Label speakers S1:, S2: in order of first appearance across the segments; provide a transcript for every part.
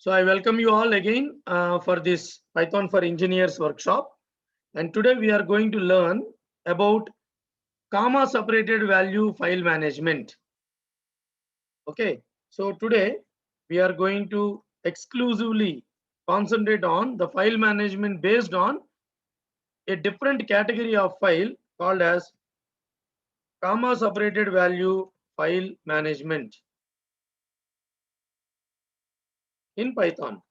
S1: So I welcome you all again for this Python for Engineers workshop. And today we are going to learn about comma separated value file management. Okay, so today we are going to exclusively concentrate on the file management based on a different category of file called as comma separated value file management in Python.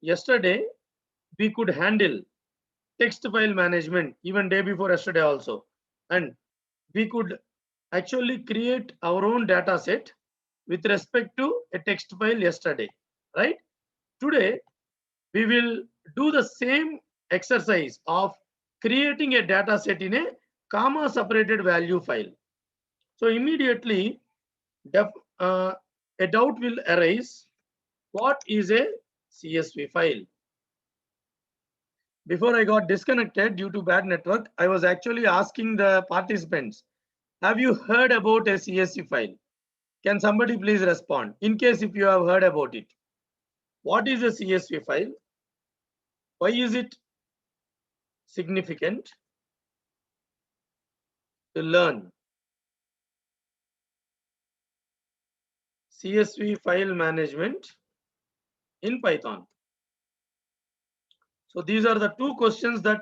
S1: Yesterday we could handle text file management even day before yesterday also, and we could actually create our own data set with respect to a text file yesterday, right? Today we will do the same exercise of creating a data set in a comma separated value file. So immediately a doubt will arise: what is a CSV file? Before I got disconnected due to bad network, I was actually asking the participants, have you heard about a CSV file? Can somebody please respond? In case if you have heard about it, what is a CSV file? Why is it significant to learn CSV file management in Python? So these are the two questions that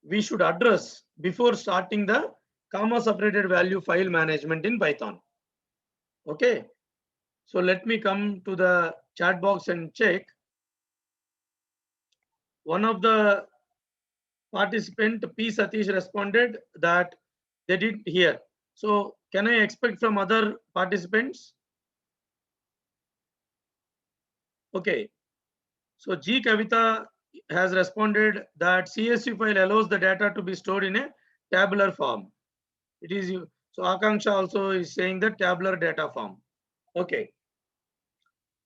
S1: we should address before starting the comma separated value file management in Python. Okay, so let me come to the chat box and check. One of the participant, P. Satish, responded that they didn't hear. So can I expect from other participants? Okay. So G. Kavita has responded that CSV file allows the data to be stored in a tabular form. It is so Akanksha also is saying that tabular data form. Okay.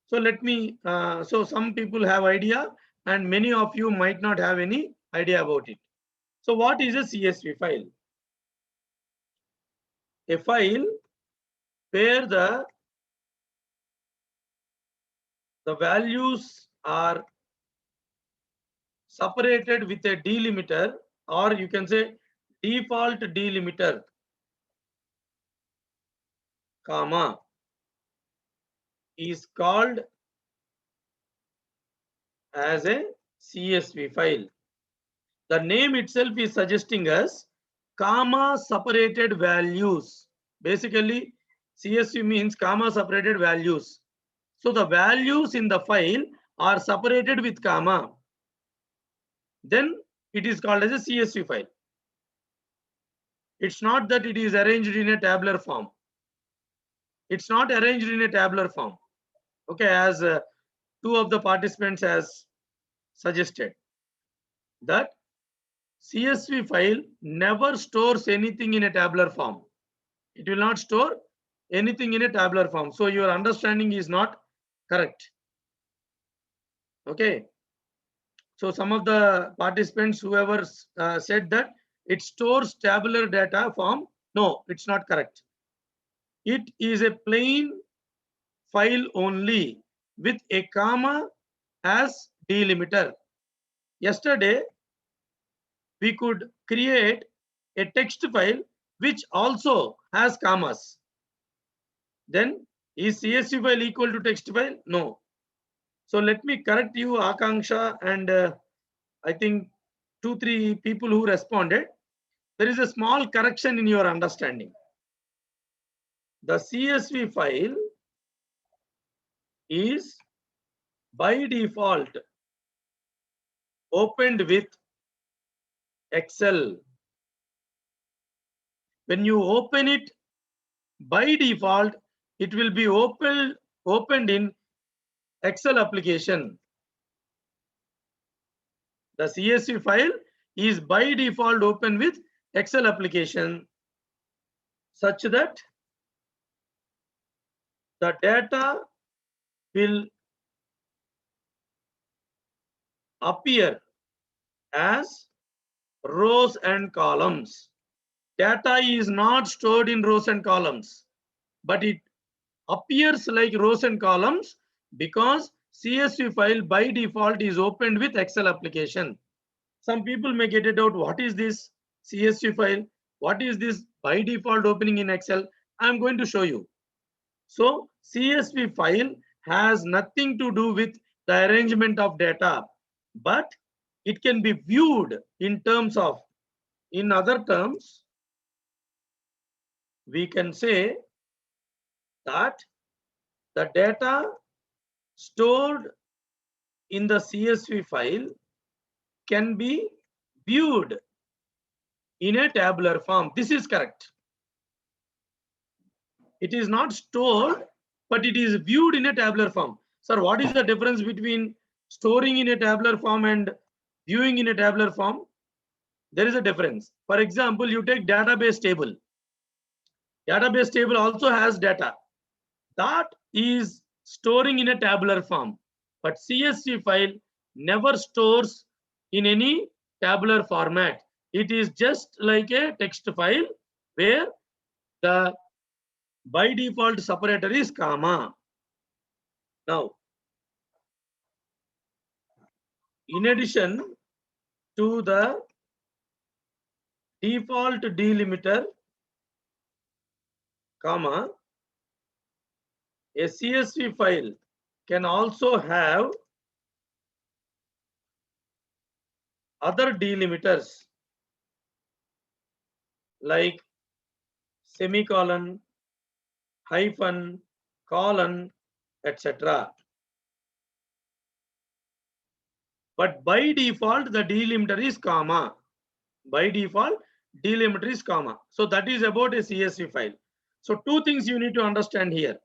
S1: So let me. So some people have idea, and many of you might not have any idea about it. So what is a CSV file? A file where the values are separated with a delimiter, or you can say default delimiter, comma, is called as a CSV file. The name itself is suggesting us comma separated values. Basically, CSV means comma separated values. So the values in the file are separated with comma. Then it is called as a CSV file. It's not that it is arranged in a tabular form. It's not arranged in a tabular form. Okay, as two of the participants has suggested, that CSV file never stores anything in a tabular form. It will not store anything in a tabular form. So your understanding is not correct. Okay. So some of the participants, whoever said that it stores tabular data form, no, it's not correct. It is a plain file only with a comma as delimiter. Yesterday, we could create a text file which also has commas. Then is CSV file equal to text file? No. So let me correct you, Akanksha, and I think 2-3 people who responded. There is a small correction in your understanding. The CSV file is by default opened with Excel. When you open it, by default, it will be opened in Excel application. The CSV file is by default open with Excel application, such that the data will appear as rows and columns. Data is not stored in rows and columns, but it appears like rows and columns because CSV file by default is opened with Excel application. Some people may get it out. What is this CSV file? What is this by default opening in Excel? I'm going to show you. So CSV file has nothing to do with the arrangement of data, but it can be viewed in terms of, in other terms, we can say that the data stored in the CSV file can be viewed in a tabular form. This is correct. It is not stored, but it is viewed in a tabular form. Sir, what is the difference between storing in a tabular form and viewing in a tabular form? There is a difference. For example, you take database table. Database table also has data. That is storing in a tabular form. But CSV file never stores in any tabular format. It is just like a text file where the by default separator is comma. Now, in addition to the default delimiter, comma, a CSV file can also have other delimiters like semicolon, hyphen, colon, etc. But by default, the delimiter is comma. By default, delimiter is comma. So that is about a CSV file. So two things you need to understand here.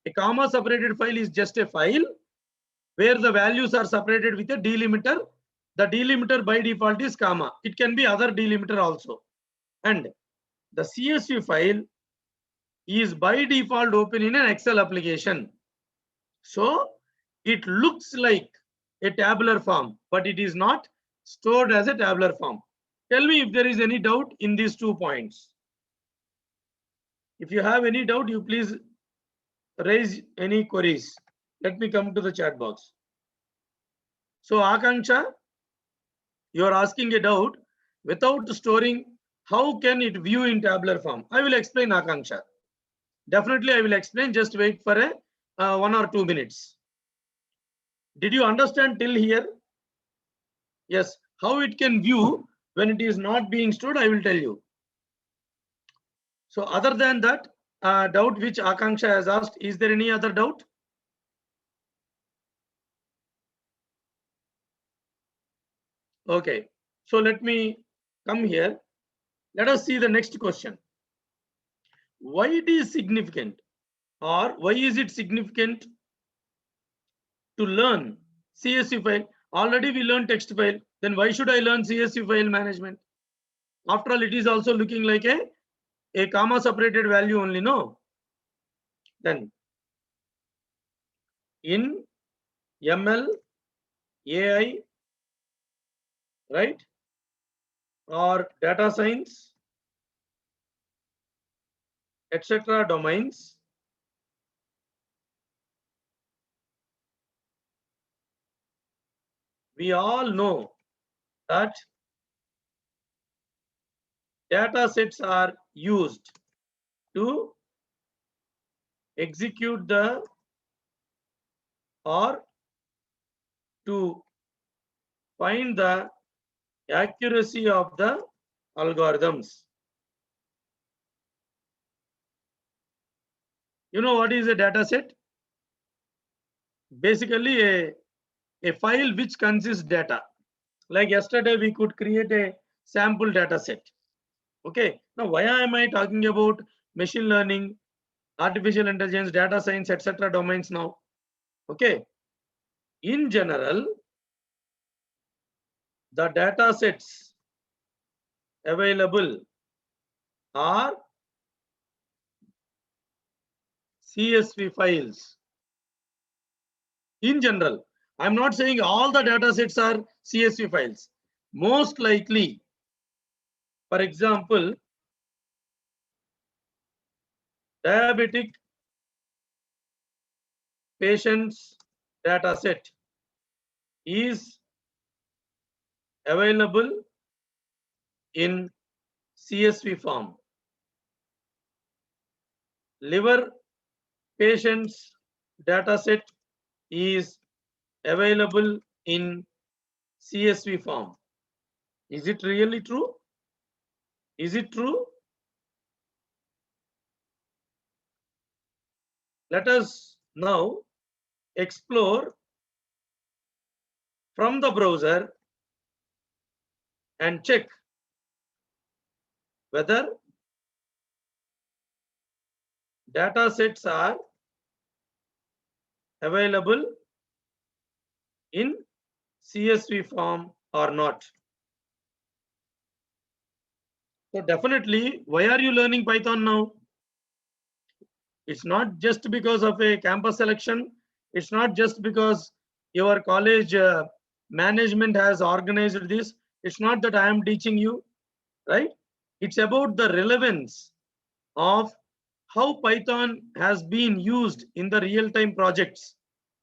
S1: A comma separated file is just a file where the values are separated with a delimiter. The delimiter by default is comma. It can be other delimiter also. And the CSV file is by default open in an Excel application. So it looks like a tabular form, but it is not stored as a tabular form. Tell me if there is any doubt in these 2 points. If you have any doubt, you please raise any queries. Let me come to the chat box. So Akanksha, you are asking a doubt. Without storing, how can it view in tabular form? I will explain, Akanksha. Definitely I will explain. Just wait for a 1 or 2 minutes. Did you understand till here? Yes. How it can view when it is not being stored, I will tell you. So other than that doubt which Akanksha has asked, is there any other doubt? Okay. So let me come here. Let us see the next question. Why it is significant, or why is it significant to learn CSV file? Already we learned text file. Then why should I learn CSV file management? After all, it is also looking like a comma separated value only, no? Then in ML, AI, right? Or data science, etc. domains, we all know that data sets are used to execute the or to find the accuracy of the algorithms. You know what is a data set? Basically a file which consists data. Like yesterday we could create a sample data set. Okay, now why am I talking about machine learning, artificial intelligence, data science, etc. domains now? Okay, in general, the data sets available are CSV files. In general, I'm not saying all the data sets are CSV files. Most likely, for example, diabetic patients data set is available in CSV form. Liver patients data set is available in CSV form. Is it really true? Is it true? Let us now explore from the browser and check whether data sets are available in CSV form or not. So definitely, why are you learning Python now? It's not just because of a campus selection. It's not just because your college management has organized this. It's not that I am teaching you, right? It's about the relevance of how Python has been used in the real-time projects.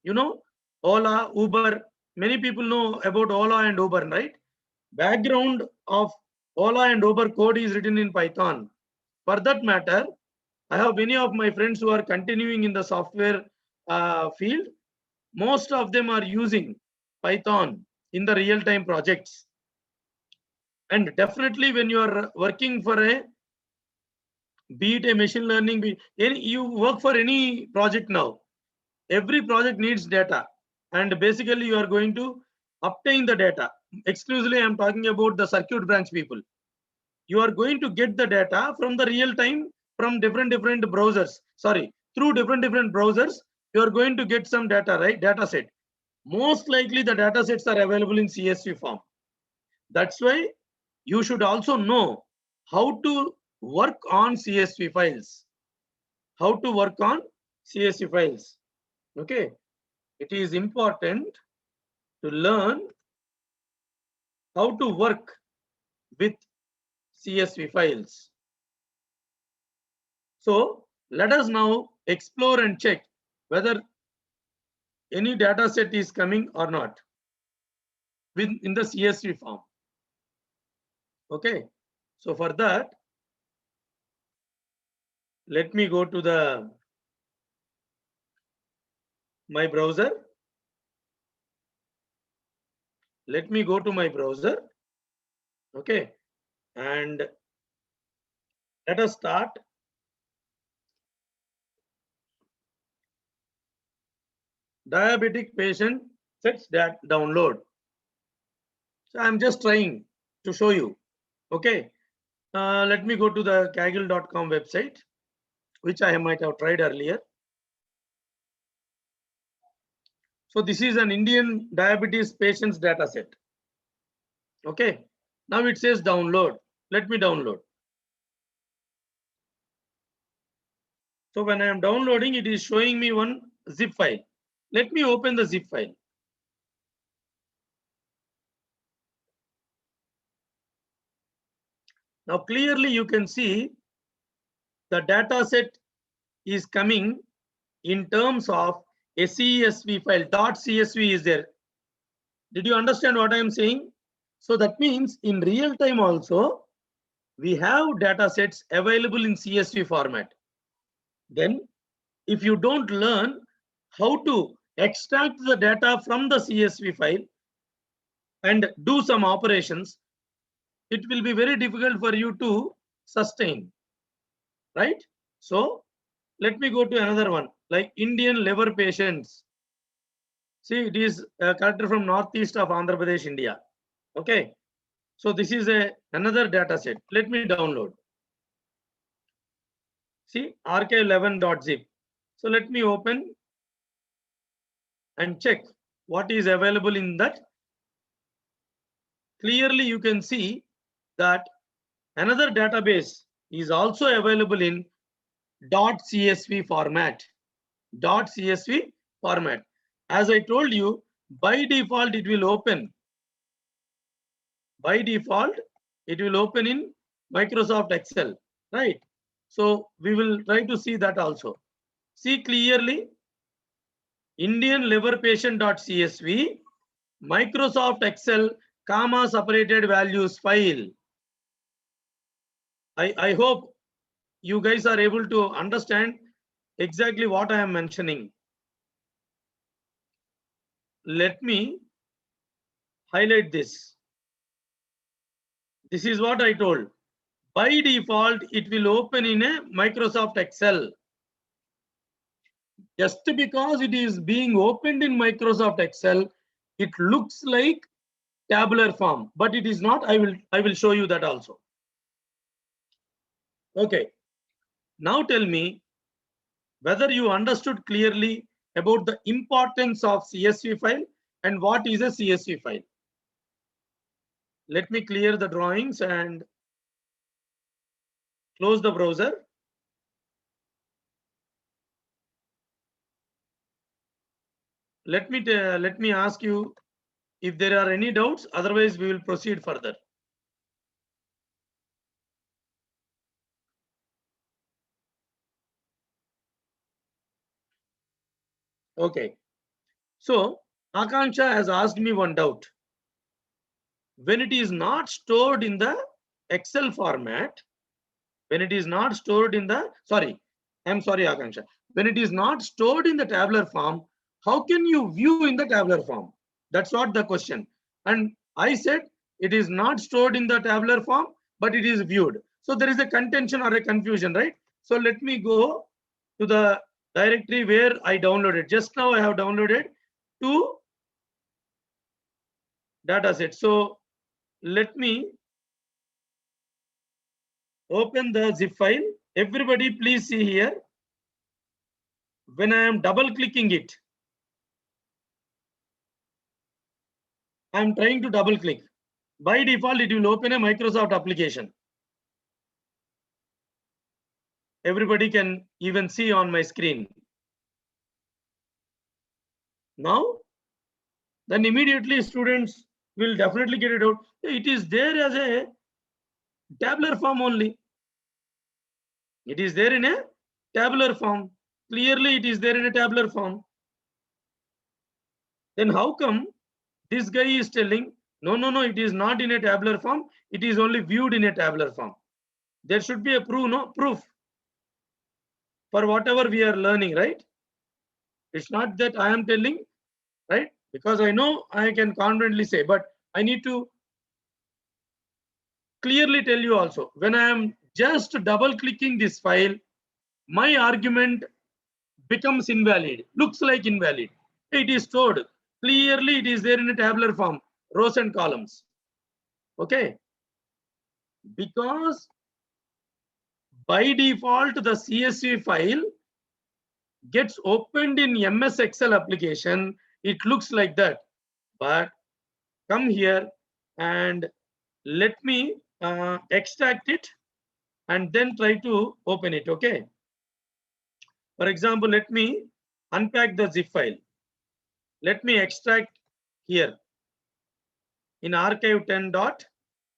S1: You know, Ola, Uber, many people know about Ola and Uber, right? Background of Ola and Uber code is written in Python. For that matter, I have many of my friends who are continuing in the software field. Most of them are using Python in the real-time projects. And definitely when you are working for a, be it a machine learning, you work for any project now. Every project needs data. And basically you are going to obtain the data. Exclusively, I'm talking about the circuit branch people. You are going to get the data from the real time from different browsers. Sorry, through different browsers, you are going to get some data, right? Data set. Most likely the data sets are available in CSV form. That's why you should also know how to work on CSV files. How to work on CSV files. Okay. It is important to learn how to work with CSV files. So let us now explore and check whether any data set is coming or not in the CSV form. Okay. So for that, let me go to my browser. Let me go to my browser. Okay. And let us start. Diabetic patient sets that download. So I'm just trying to show you. Okay. Let me go to the kaggle.com website, which I might have tried earlier. So this is an Indian diabetes patients data set. Okay. Now it says download. Let me download. So when I am downloading, it is showing me one zip file. Let me open the zip file. Now clearly you can see the data set is coming in terms of a CSV file. .csv is there. Did you understand what I am saying? So that means in real time also, we have data sets available in CSV format. Then if you don't learn how to extract the data from the CSV file and do some operations, it will be very difficult for you to sustain, right? So let me go to another one, like Indian liver patients. See, it is collected from northeast of Andhra Pradesh, India. Okay. So this is another data set. Let me download. See, archive11.zip. So let me open and check what is available in that. Clearly you can see that another database is also available in .csv format. .csv format. As I told you, by default it will open. By default, it will open in Microsoft Excel, right? So we will try to see that also. See clearly, Indian liver patient.csv, Microsoft Excel, comma separated values file. I hope you guys are able to understand exactly what I am mentioning. Let me highlight this. This is what I told. By default, it will open in a Microsoft Excel. Just because it is being opened in Microsoft Excel, it looks like tabular form, but it is not. I will show you that also. Okay. Now tell me whether you understood clearly about the importance of CSV file and what is a CSV file. Let me clear the drawings and close the browser. Let me ask you if there are any doubts. Otherwise, we will proceed further. Okay. So Akanksha has asked me one doubt. When it is not stored in the Excel format, when it is not stored in the, I'm sorry, Akanksha. When it is not stored in the tabular form, how can you view in the tabular form? That's what the question. And I said it is not stored in the tabular form, but it is viewed. So there is a contention or a confusion, right? So let me go to the directory where I downloaded. Just now I have downloaded two data sets. So let me open the zip file. Everybody please see here. When I am double clicking it, I am trying to double click. By default, it will open a Microsoft application. Everybody can even see on my screen. Now, then immediately students will definitely get it out. It is there as a tabular form only. It is there in a tabular form. Clearly, it is there in a tabular form. Then how come this guy is telling, no, it is not in a tabular form. It is only viewed in a tabular form. There should be a proof for whatever we are learning, right? It's not that I am telling, right? Because I know I can confidently say, but I need to clearly tell you also, when I am just double clicking this file, my argument becomes invalid, looks like invalid. It is stored. Clearly, it is there in a tabular form, rows and columns. Okay. Because by default, the CSV file gets opened in MS Excel application. It looks like that. But come here and let me extract it and then try to open it. Okay. For example, let me unpack the zip file. Let me extract here in archive 10 dot.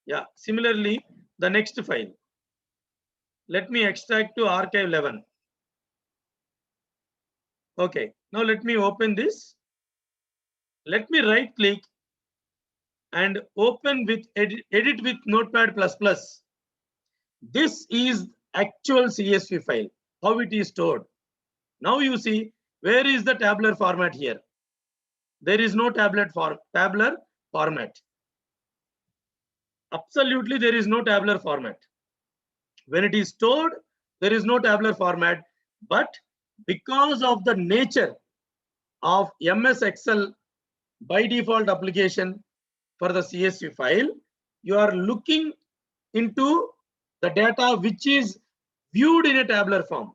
S1: Yeah. Similarly, the next file. Let me extract to archive 11. Okay. Now let me open this. Let me right click and open with edit with Notepad++. This is actual CSV file, how it is stored. Now you see, where is the tabular format here? There is no tabular format. Absolutely, there is no tabular format. When it is stored, there is no tabular format. But because of the nature of MS Excel by default application for the CSV file, you are looking into the data which is viewed in a tabular form.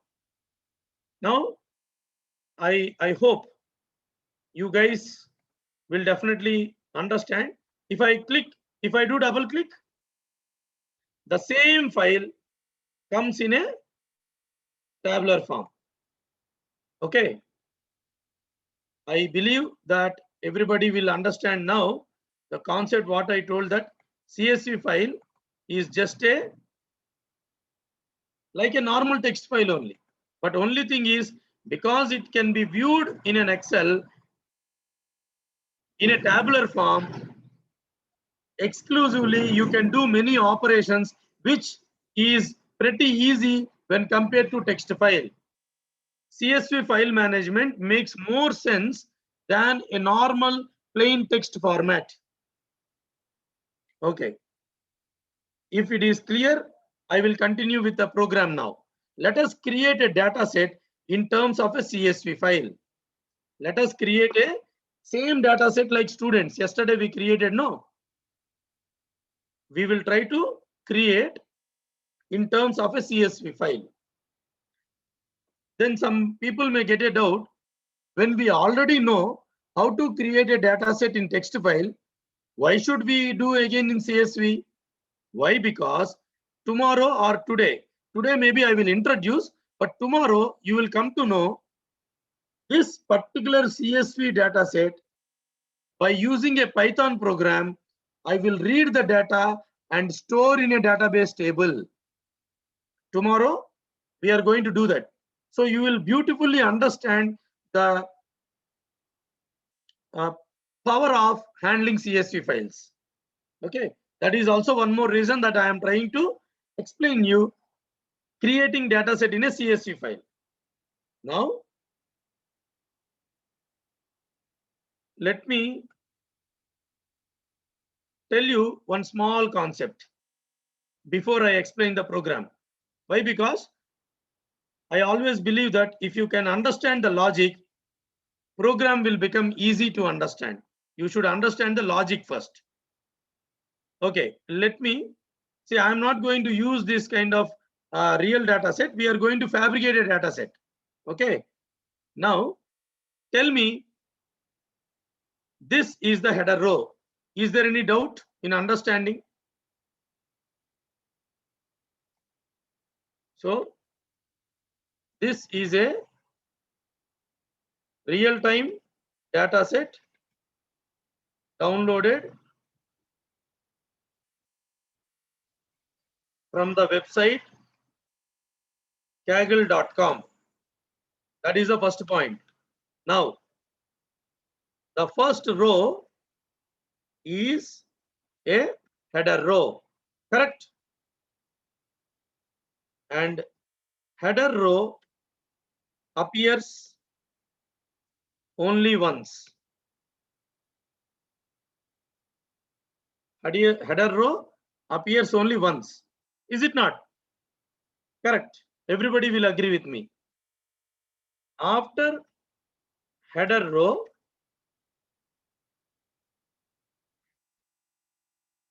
S1: Now, I hope you guys will definitely understand. If I do double click, the same file comes in a tabular form. Okay. I believe that everybody will understand now the concept what I told, that CSV file is just like a normal text file only. But only thing is, because it can be viewed in an Excel in a tabular form exclusively. You can do many operations which is pretty easy when compared to text file. CSV file management makes more sense than a normal plain text format. Okay. If it is clear, I will continue with the program now. Let us create a data set in terms of a CSV file. Let us create a same data set like students. Yesterday we created, no? We will try to create in terms of a CSV file. Then some people may get a doubt, when we already know how to create a data set in text file, why should we do again in CSV? Why? Because tomorrow or today maybe I will introduce, but tomorrow you will come to know this particular CSV data set. By using a Python program, I will read the data and store in a database table. Tomorrow we are going to do that. So you will beautifully understand the power of handling CSV files. Okay, that is also one more reason that I am trying to explain you creating data set in a CSV file. Now, let me tell you one small concept before I explain the program. Why? Because I always believe that if you can understand the logic, program will become easy to understand. You should understand the logic first. Okay, let me see. I'm not going to use this kind of real data set. We are going to fabricate a data set. Okay, now tell me, this is the header row. Is there any doubt in understanding? So this is a real-time data set downloaded from the website kaggle.com. That is the first point. Now, the first row is a header row, correct? And header row appears only once. Header row appears only once. Is it not? Correct. Everybody will agree with me. After header row,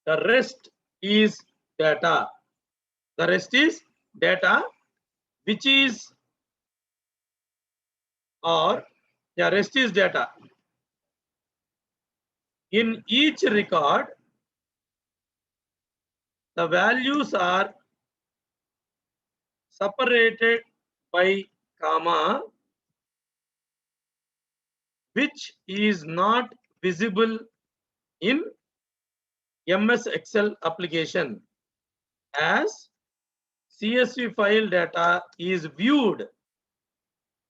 S1: the rest is data. The rest is data, which is, or yeah, rest is data. In each record, the values are separated by comma, which is not visible in MS Excel application, as CSV file data is viewed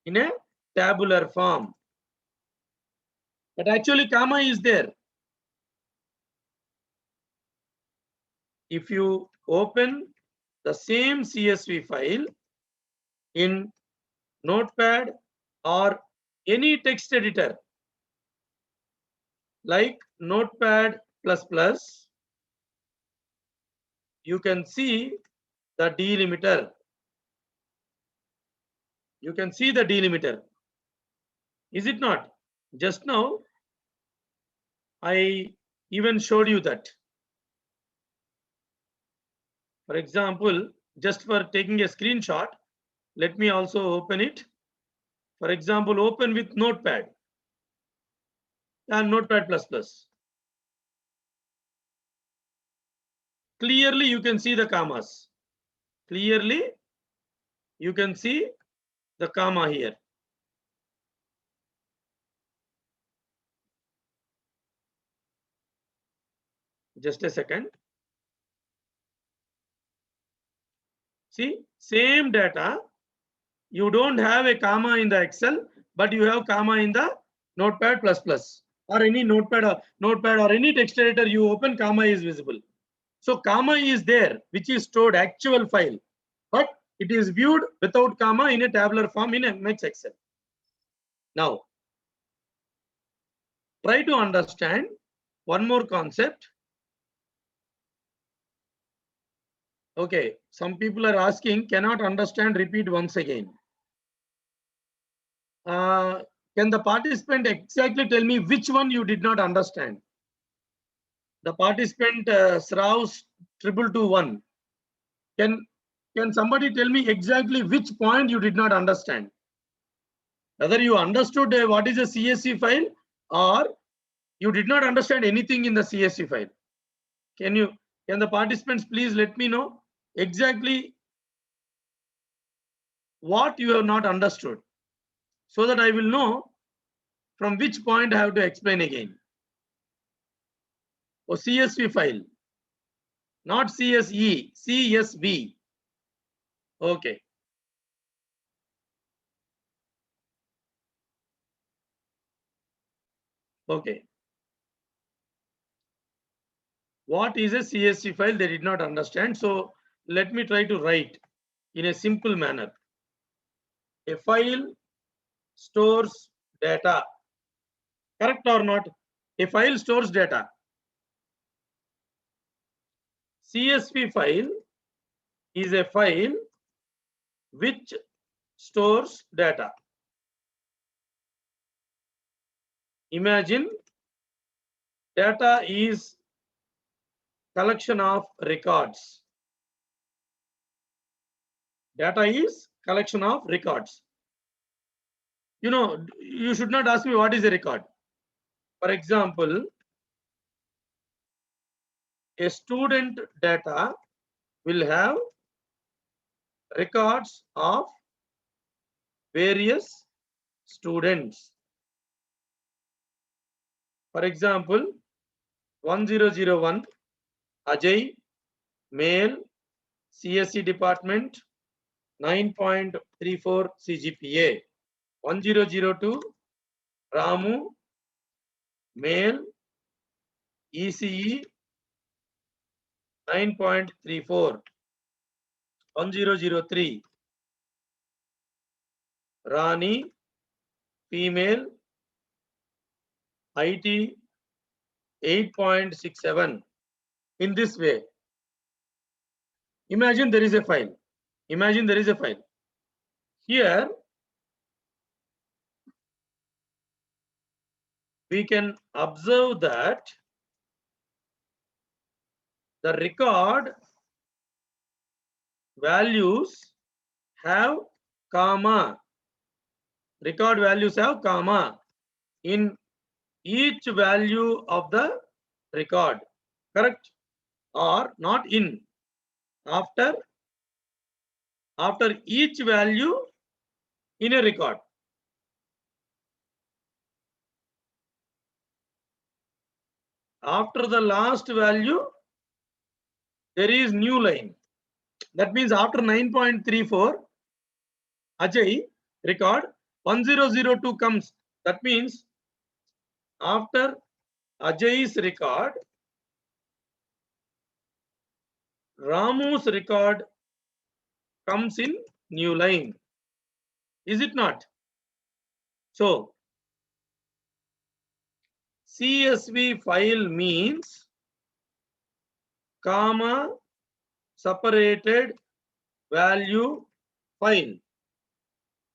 S1: in a tabular form. But actually comma is there. If you open the same CSV file in Notepad or any text editor like Notepad++, you can see the delimiter. You can see the delimiter. Is it not? Just now, I even showed you that. For example, just for taking a screenshot, let me also open it. For example, open with Notepad and Notepad++. Clearly, you can see the commas. Clearly, you can see the comma here. Just a second. See, same data, You don't have a comma in the Excel, but you have comma in the Notepad++ or any notepad or any text editor you open, comma is visible. So comma is there, which is stored actual file, but it is viewed without comma in a tabular form in MS Excel. Now, try to understand one more concept. Okay, some people are asking, cannot understand, repeat once again. Can the participant exactly tell me which one you did not understand? The participant Sraus 2221. Can somebody tell me exactly which point you did not understand? Whether you understood what is a CSV file or you did not understand anything in the CSV file. Can the participants please let me know exactly what you have not understood, so that I will know from which point I have to explain again. Or CSV file, not CSE, CSV. Okay. Okay. What is a CSV file? They did not understand. So let me try to write in a simple manner. A file stores data. Correct or not? A file stores data. CSV file is a file which stores data. Imagine data is collection of records. Data is collection of records. You should not ask me what is a record. For example, a student data will have records of various students. For example, 1001 Ajay, male, CSE department, 9.34 CGPA. 1002 Ramu, male, ECE, 9.34. 1003 Rani, female, IT, 8.67. In this way, imagine there is a file. Imagine there is a file. Here, we can observe that the record values have comma. Record values have comma in each value of the record. Correct? Or not in. After each value in a record. After the last value, there is new line. That means after 9.34, Ajay record 1002 comes. That means after Ajay's record, Ramu's record comes in new line. Is it not? So, CSV file means comma separated value file.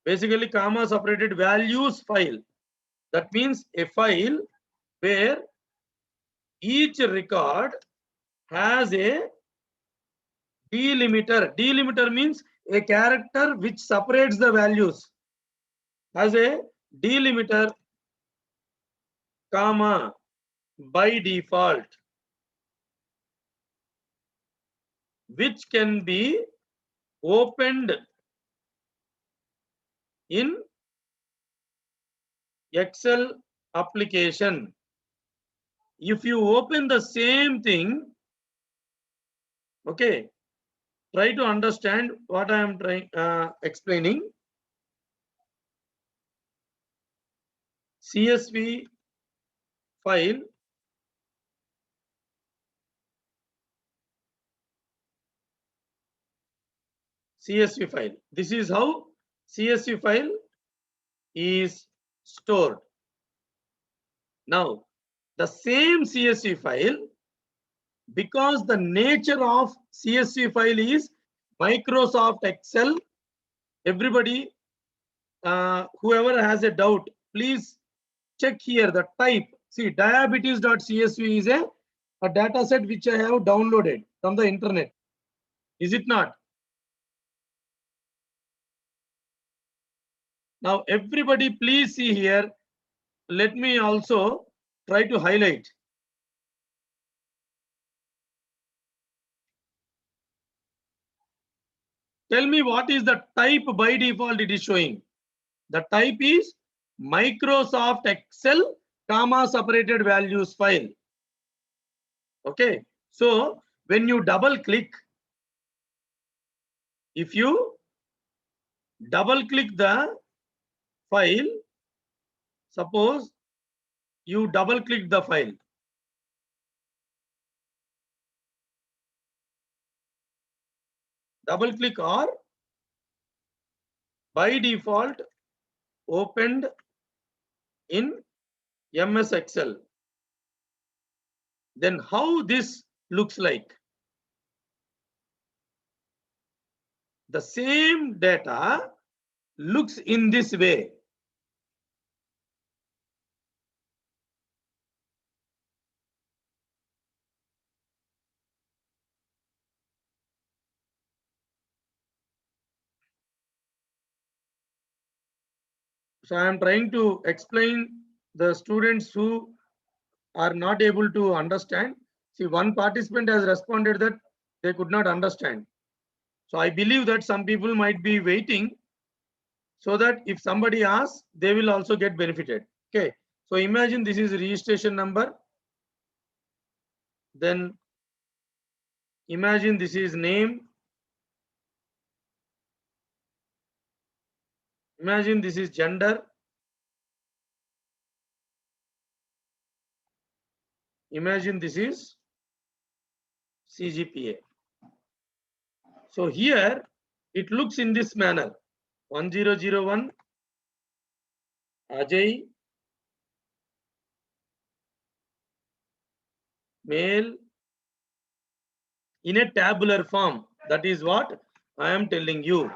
S1: Basically, comma separated values file. That means a file where each record has a delimiter. Delimiter means a character which separates the values. Has a delimiter, comma, by default, which can be opened in Excel application. If you open the same thing, okay, try to understand what I am explaining. CSV file CSV file. This is how CSV file is stored. Now, the same CSV file, because the nature of CSV file is Microsoft Excel, everybody, whoever has a doubt, please check here the type. See, diabetes.csv is a data set which I have downloaded from the internet. Is it not? Now, everybody, please see here. Let me also try to highlight. Tell me what is the type by default it is showing. The type is Microsoft Excel, comma separated values file. Okay. So when you double click, if you double click the file, suppose you double click the file. Double click or by default opened in MS Excel. Then how this looks like? The same data looks in this way. So I am trying to explain the students who are not able to understand. See, one participant has responded that they could not understand. So I believe that some people might be waiting so that if somebody asks, they will also get benefited. Okay. So imagine this is registration number. Then imagine this is name. Imagine this is gender. Imagine this is CGPA. So here it looks in this manner. 1001 Ajay, male, in a tabular form. That is what I am telling you.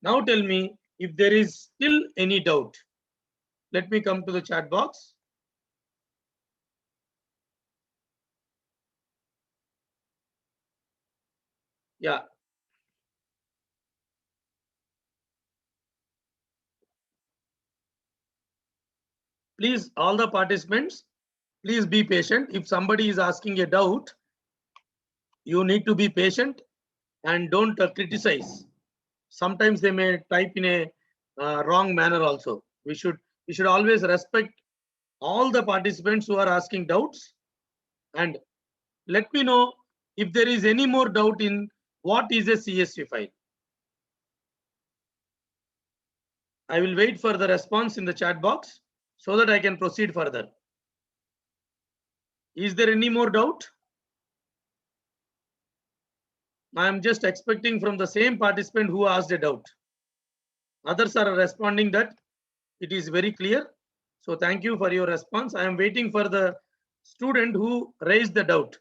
S1: Now tell me if there is still any doubt. Let me come to the chat box. Yeah. Please, all the participants, please be patient. If somebody is asking a doubt, you need to be patient and don't criticize. Sometimes they may type in a wrong manner also. We should always respect all the participants who are asking doubts, and let me know if there is any more doubt in what is a CSV file. I will wait for the response in the chat box so that I can proceed further. Is there any more doubt? I am just expecting from the same participant who asked a doubt. Others are responding that it is very clear. So thank you for your response. I am waiting for the student who raised the doubt.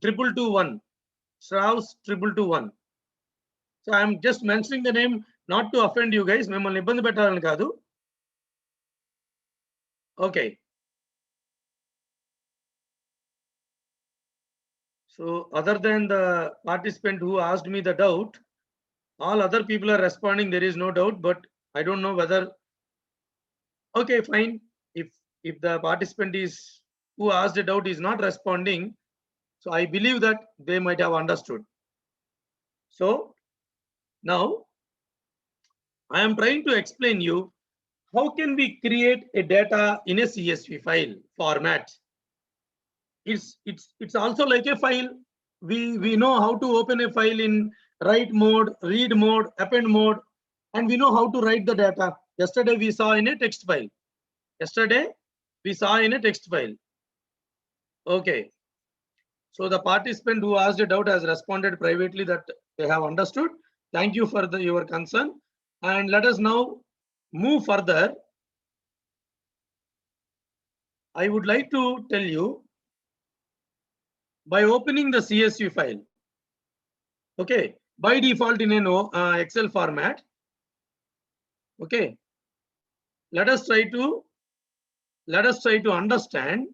S1: 2221, Strauss 2221. So I am just mentioning the name not to offend you guys. Memmalni ibbandi pettalani kaadu. Okay. So other than the participant who asked me the doubt, all other people are responding. There is no doubt, but I don't know whether. Okay, fine. If the participant is who asked a doubt is not responding, so I believe that they might have understood. So now I am trying to explain you how can we create a data in a CSV file format. It's also like a file. We know how to open a file in write mode, read mode, append mode, and we know how to write the data. Yesterday we saw in a text file. Yesterday we saw in a text file. Okay. So the participant who asked a doubt has responded privately that they have understood. Thank you for your concern. And let us now move further. I would like to tell you, by opening the CSV file, okay, by default in a Excel format, okay, let us try to understand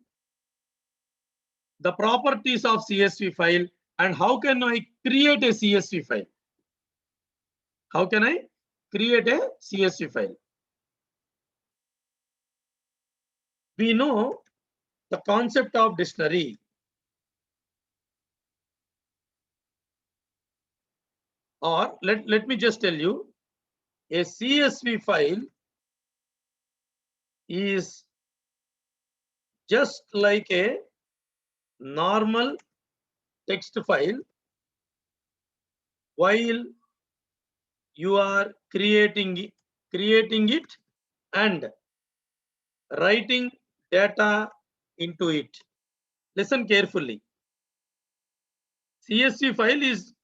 S1: the properties of CSV file and how can I create a CSV file. How can I create a CSV file? We know the concept of dictionary. Or let me just tell you, a CSV file is just like a normal text file while you are creating it and writing data into it. Listen carefully. CSV file is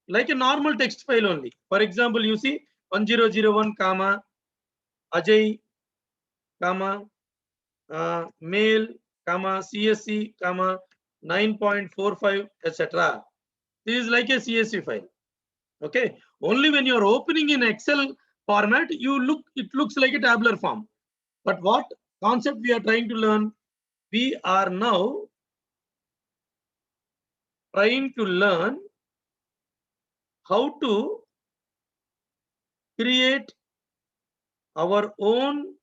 S1: like a normal text file only. For example, you see 1001 comma Ajay comma mail comma CSC comma 9.45 etc. This is like a CSV file. Okay, only when you are opening in Excel format, it looks like a tabular form. But what concept we are trying to learn? We are now trying to learn how to create our own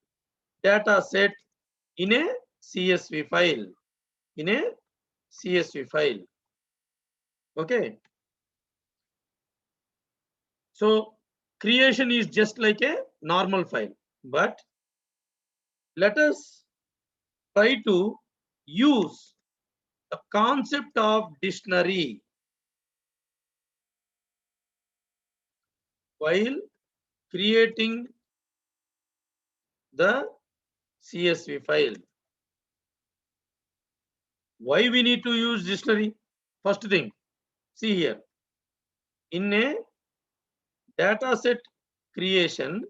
S1: data set in a CSV file. In a CSV file. Okay. So creation is just like a normal file, but let us try to use the concept of dictionary while creating the CSV file. Why we need to use dictionary? First thing, see here, in a data set creation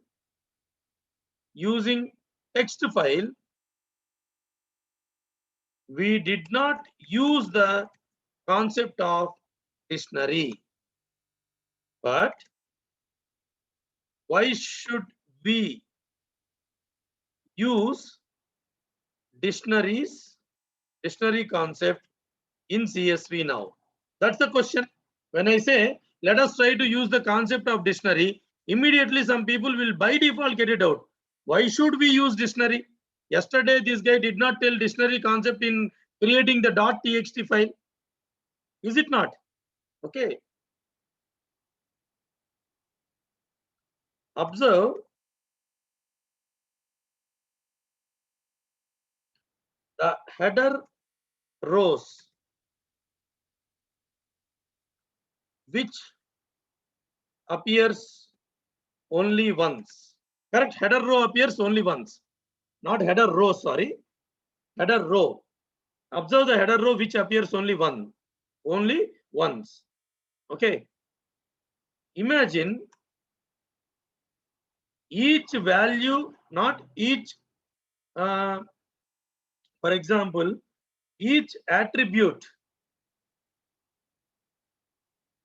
S1: using text file, we did not use the concept of dictionary. But why should we use dictionary concept in CSV now? That's the question. When I say let us try to use the concept of dictionary, immediately some people will by default get it out. Why should we use dictionary? Yesterday this guy did not tell dictionary concept in creating the .txt file. Is it not? Okay. Observe the header rows which appears only once. Correct? Header row appears only once. Not header row, sorry. Header row. Observe the header row which appears only once. Okay. Imagine each value, not each, for example, each attribute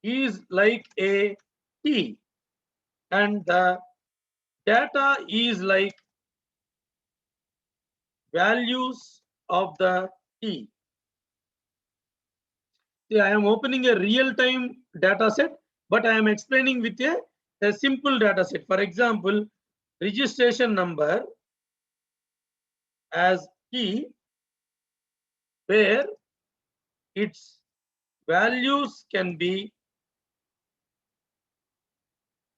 S1: is like a key and the data is like values of the key. See, I am opening a real-time data set, but I am explaining with a simple data set. For example, registration number as key, where its values can be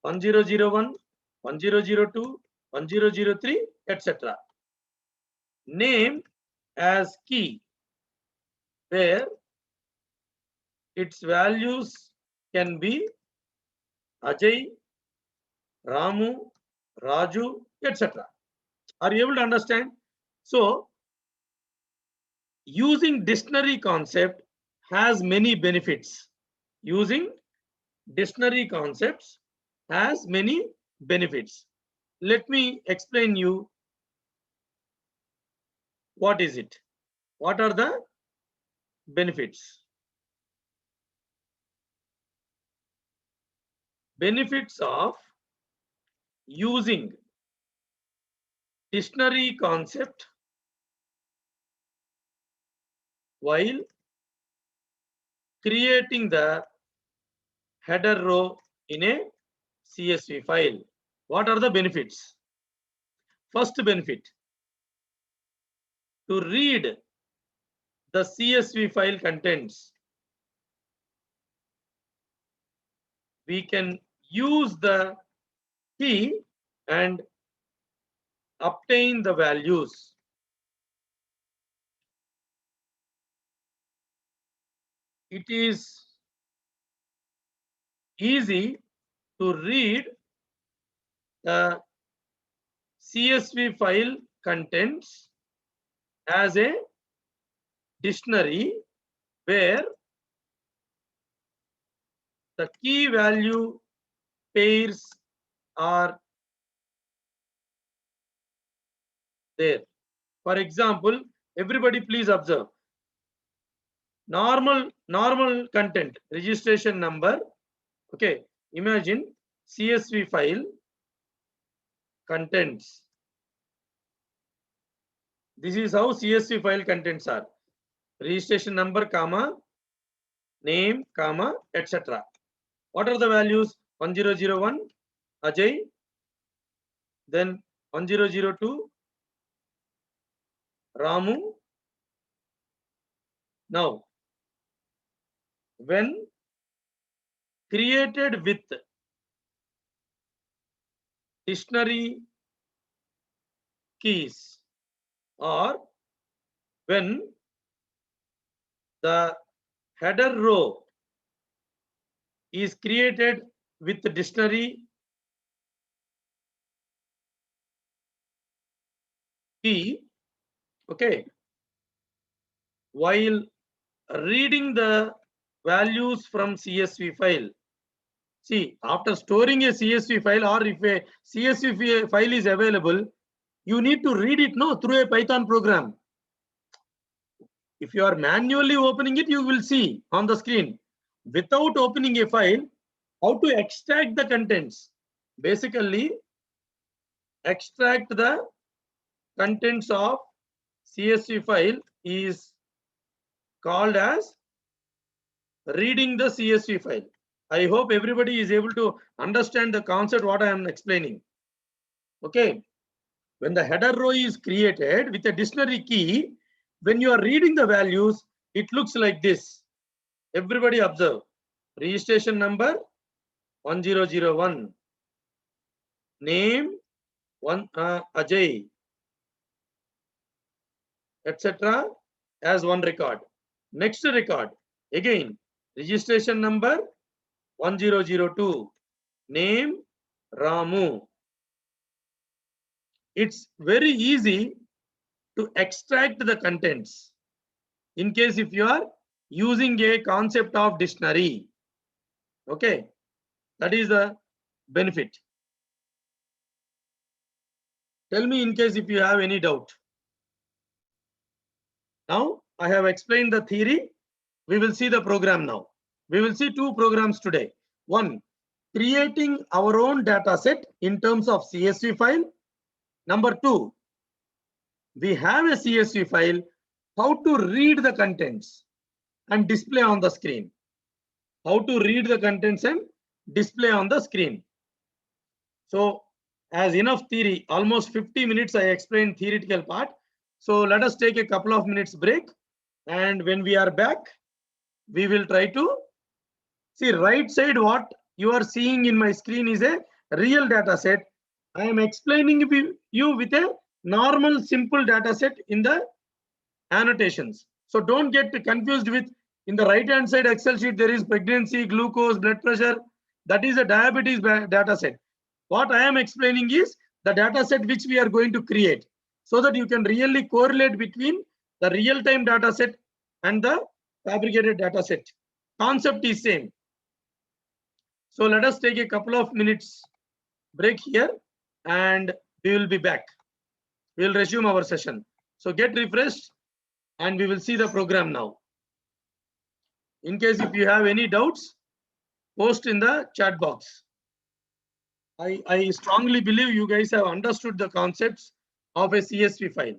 S1: 1001, 1002, 1003, etc. Name as key, where its values can be Ajay, Ramu, Raju, etc. Are you able to understand? So using dictionary concept has many benefits. Using dictionary concepts has many benefits. Let me explain you what is it. What are the benefits? Benefits of using dictionary concept while creating the header row in a CSV file. What are the benefits? First benefit, to read the CSV file contents, we can use the key and obtain the values. It is easy to read the CSV file contents as a dictionary where the key value pairs are there. For example, everybody please observe. Normal content, registration number. Okay, imagine CSV file contents. This is how CSV file contents are. Registration number, comma, name, comma, etc. What are the values? 1001, Ajay. Then 1002, Ramu. Now, when created with dictionary keys, or when the header row is created with the dictionary key, okay, while reading the values from CSV file. See, after storing a CSV file, or if a CSV file is available, you need to read it through a Python program. If you are manually opening it, you will see on the screen. Without opening a file, how to extract the contents? Basically, extract the contents of CSV file is called as reading the CSV file. I hope everybody is able to understand the concept what I am explaining. Okay. When the header row is created with a dictionary key, when you are reading the values, it looks like this. Everybody observe. Registration number 1001. Name Ajay, etc. as one record. Next record, again, registration number 1002. Name Ramu. It's very easy to extract the contents in case if you are using a concept of dictionary. Okay, that is the benefit. Tell me in case if you have any doubt. Now I have explained the theory. We will see the program now. We will see two programs today. One, creating our own data set in terms of CSV file. Number two, we have a CSV file, how to read the contents and display on the screen. How to read the contents and display on the screen. So as enough theory, almost 50 minutes I explained theoretical part. So let us take a couple of minutes break, and when we are back, we will try to see right side. What you are seeing in my screen is a real data set. I am explaining you with a normal simple data set in the annotations. So don't get confused with, in the right hand side Excel sheet there is pregnancy, glucose, blood pressure. That is a diabetes data set. What I am explaining is the data set which we are going to create, so that you can really correlate between the real-time data set and the fabricated data set. Concept is same. So let us take a couple of minutes break here and we will be back. We will resume our session. So get refreshed and we will see the program now. In case if you have any doubts, post in the chat box. I strongly believe you guys have understood the concepts of a CSV file.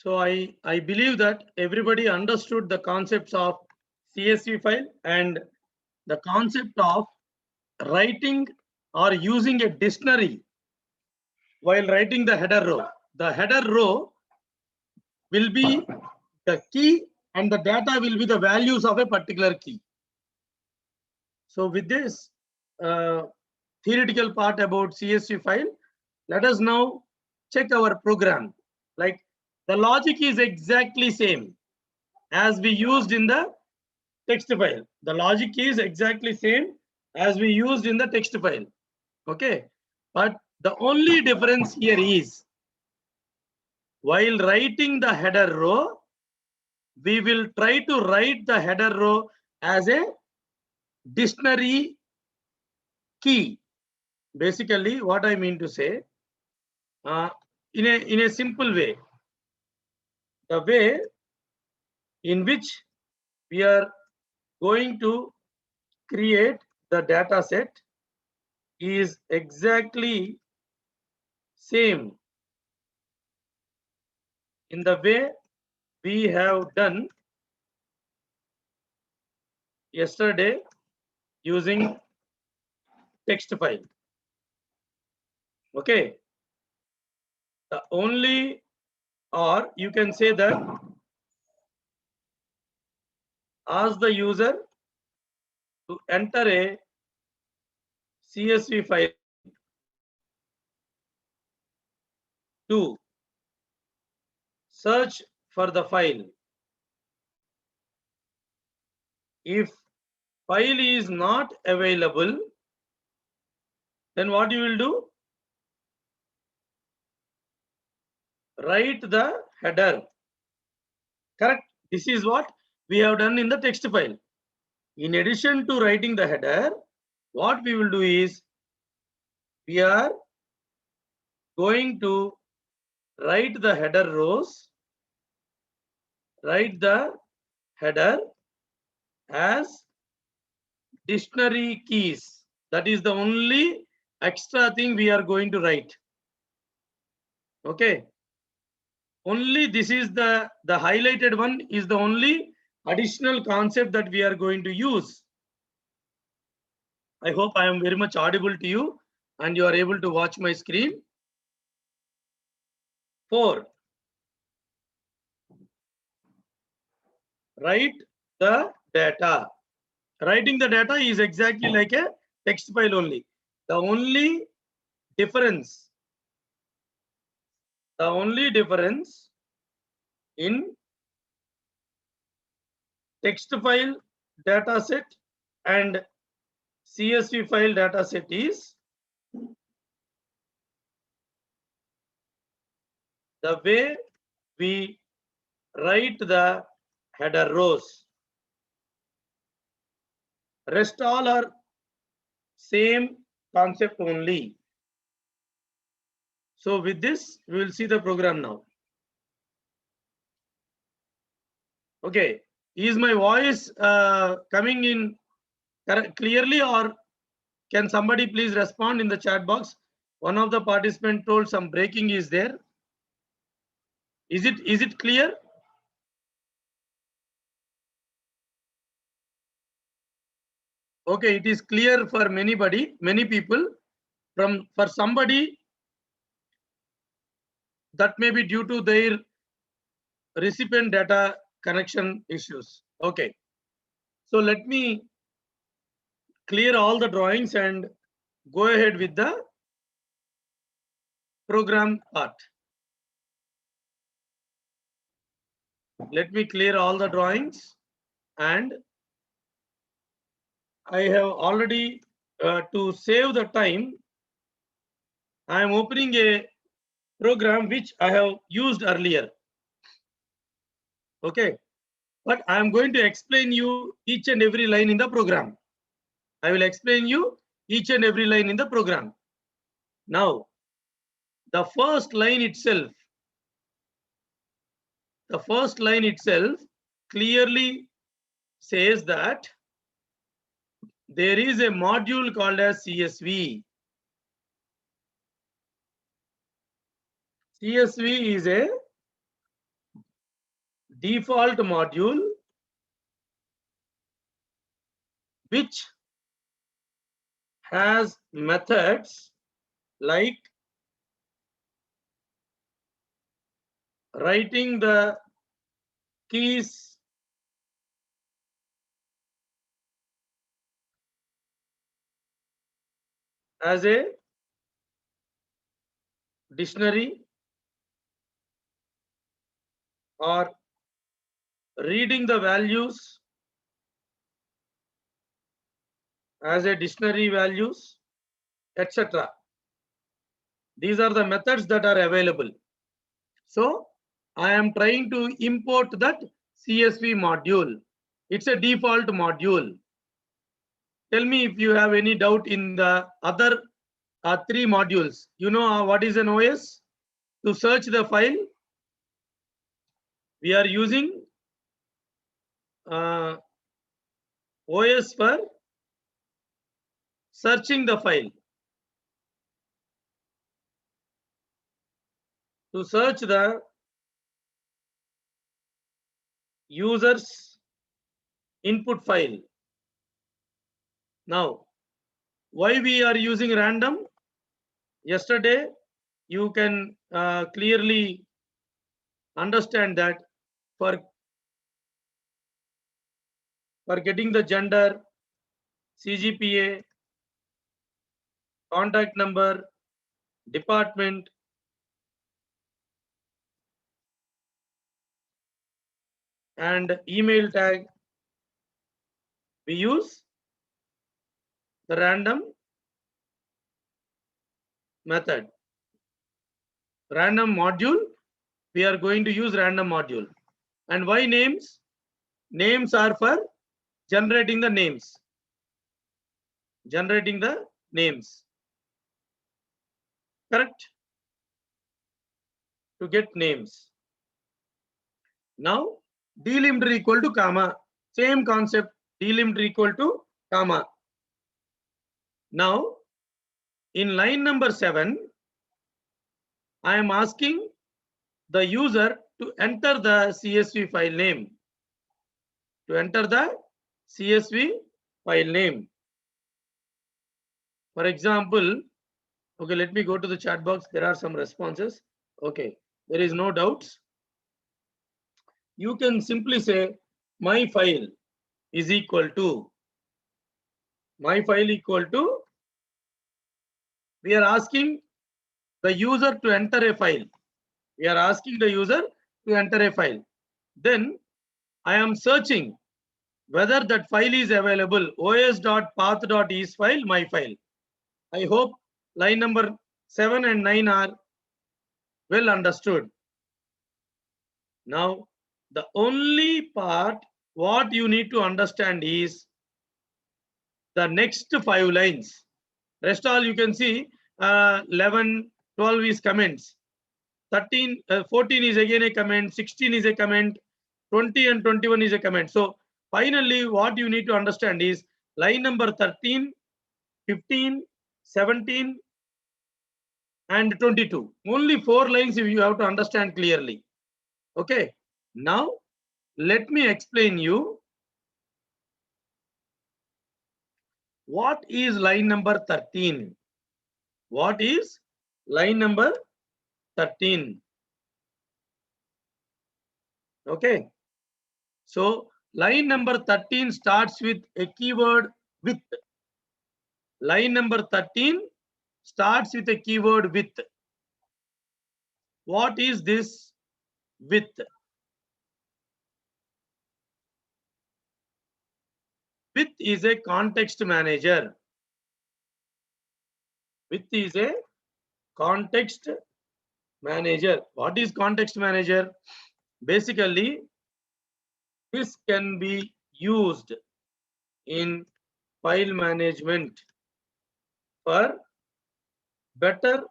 S1: So I believe that everybody understood the concepts of CSV file and the concept of writing or using a dictionary while writing the header row. The header row will be the key and the data will be the values of a particular key. So with this theoretical part about CSV file, let us now check our program. Like the logic is exactly same as we used in the text file. The logic is exactly same as we used in the text file. Okay, but the only difference here is while writing the header row, we will try to write the header row as a dictionary key. Basically, what I mean to say, in a simple way, the way in which we are going to create the data set is exactly same in the way we have done yesterday using text file. Okay, the only, or you can say that ask the user to enter a CSV file to search for the file. If file is not available, then what you will do? Write the header. Correct. This is what we have done in the text file. In addition to writing the header, what we will do is we are going to write the header rows, write the header as dictionary keys. That is the only extra thing we are going to write. Okay. Only this is the highlighted one is the only additional concept that we are going to use. I hope I am very much audible to you and you are able to watch my screen. 4. Write the data. Writing the data is exactly like a text file only. The only difference in text file data set and CSV file data set is the way we write the header rows. Rest all are same concept only. So with this, we will see the program now. Okay, is my voice coming in clearly, or can somebody please respond in the chat box? One of the participants told some breaking is there. Is it clear? Okay, it is clear for many people. For somebody, that may be due to their recipient data connection issues. Okay, so let me clear all the drawings and go ahead with the program part. Let me clear all the drawings, and I have already to save the time, I am opening a program which I have used earlier. Okay, but I am going to explain you each and every line in the program. I will explain you each and every line in the program. Now, the first line itself clearly says that there is a module called as CSV. CSV is a default module which has methods like writing the keys as a dictionary or reading the values as a dictionary values, etc. These are the methods that are available. So I am trying to import that CSV module. It's a default module. Tell me if you have any doubt in the other three modules. You know what is an OS? To search the file, we are using OS for searching the file. To search the user's input file. Now, why we are using random? Yesterday, you can clearly understand that for getting the gender, CGPA, contact number, department, and email tag, we use the random method. Random module, we are going to use random module. And why names? Names are for generating the names. Generating the names. Correct? To get names. Now, delimbed equal to comma. Same concept, delimbed equal to comma. Now, in line number 7, I am asking the user to enter the CSV file name. To enter the CSV file name. For example, okay, let me go to the chat box. There are some responses. Okay, there is no doubts. You can simply say my file is equal to, my file equal to, we are asking the user to enter a file. We are asking the user to enter a file. Then I am searching whether that file is available, os.path.is file, my file. I hope line number 7 and 9 are well understood. Now, the only part what you need to understand is the next 5 lines. Rest all you can see 11, 12 is comments. 13, 14 is again a comment, 16 is a comment, 20 and 21 is a comment. So finally, what you need to understand is line number 13, 15, 17, and 22. Only 4 lines you have to understand clearly. Okay. Now, let me explain you what is line number 13. What is line number 13? Okay. So line number 13 starts with a keyword with. Line number 13 starts with a keyword with. What is this with? With is a context manager. With is a context manager. What is context manager? Basically, this can be used in file management for better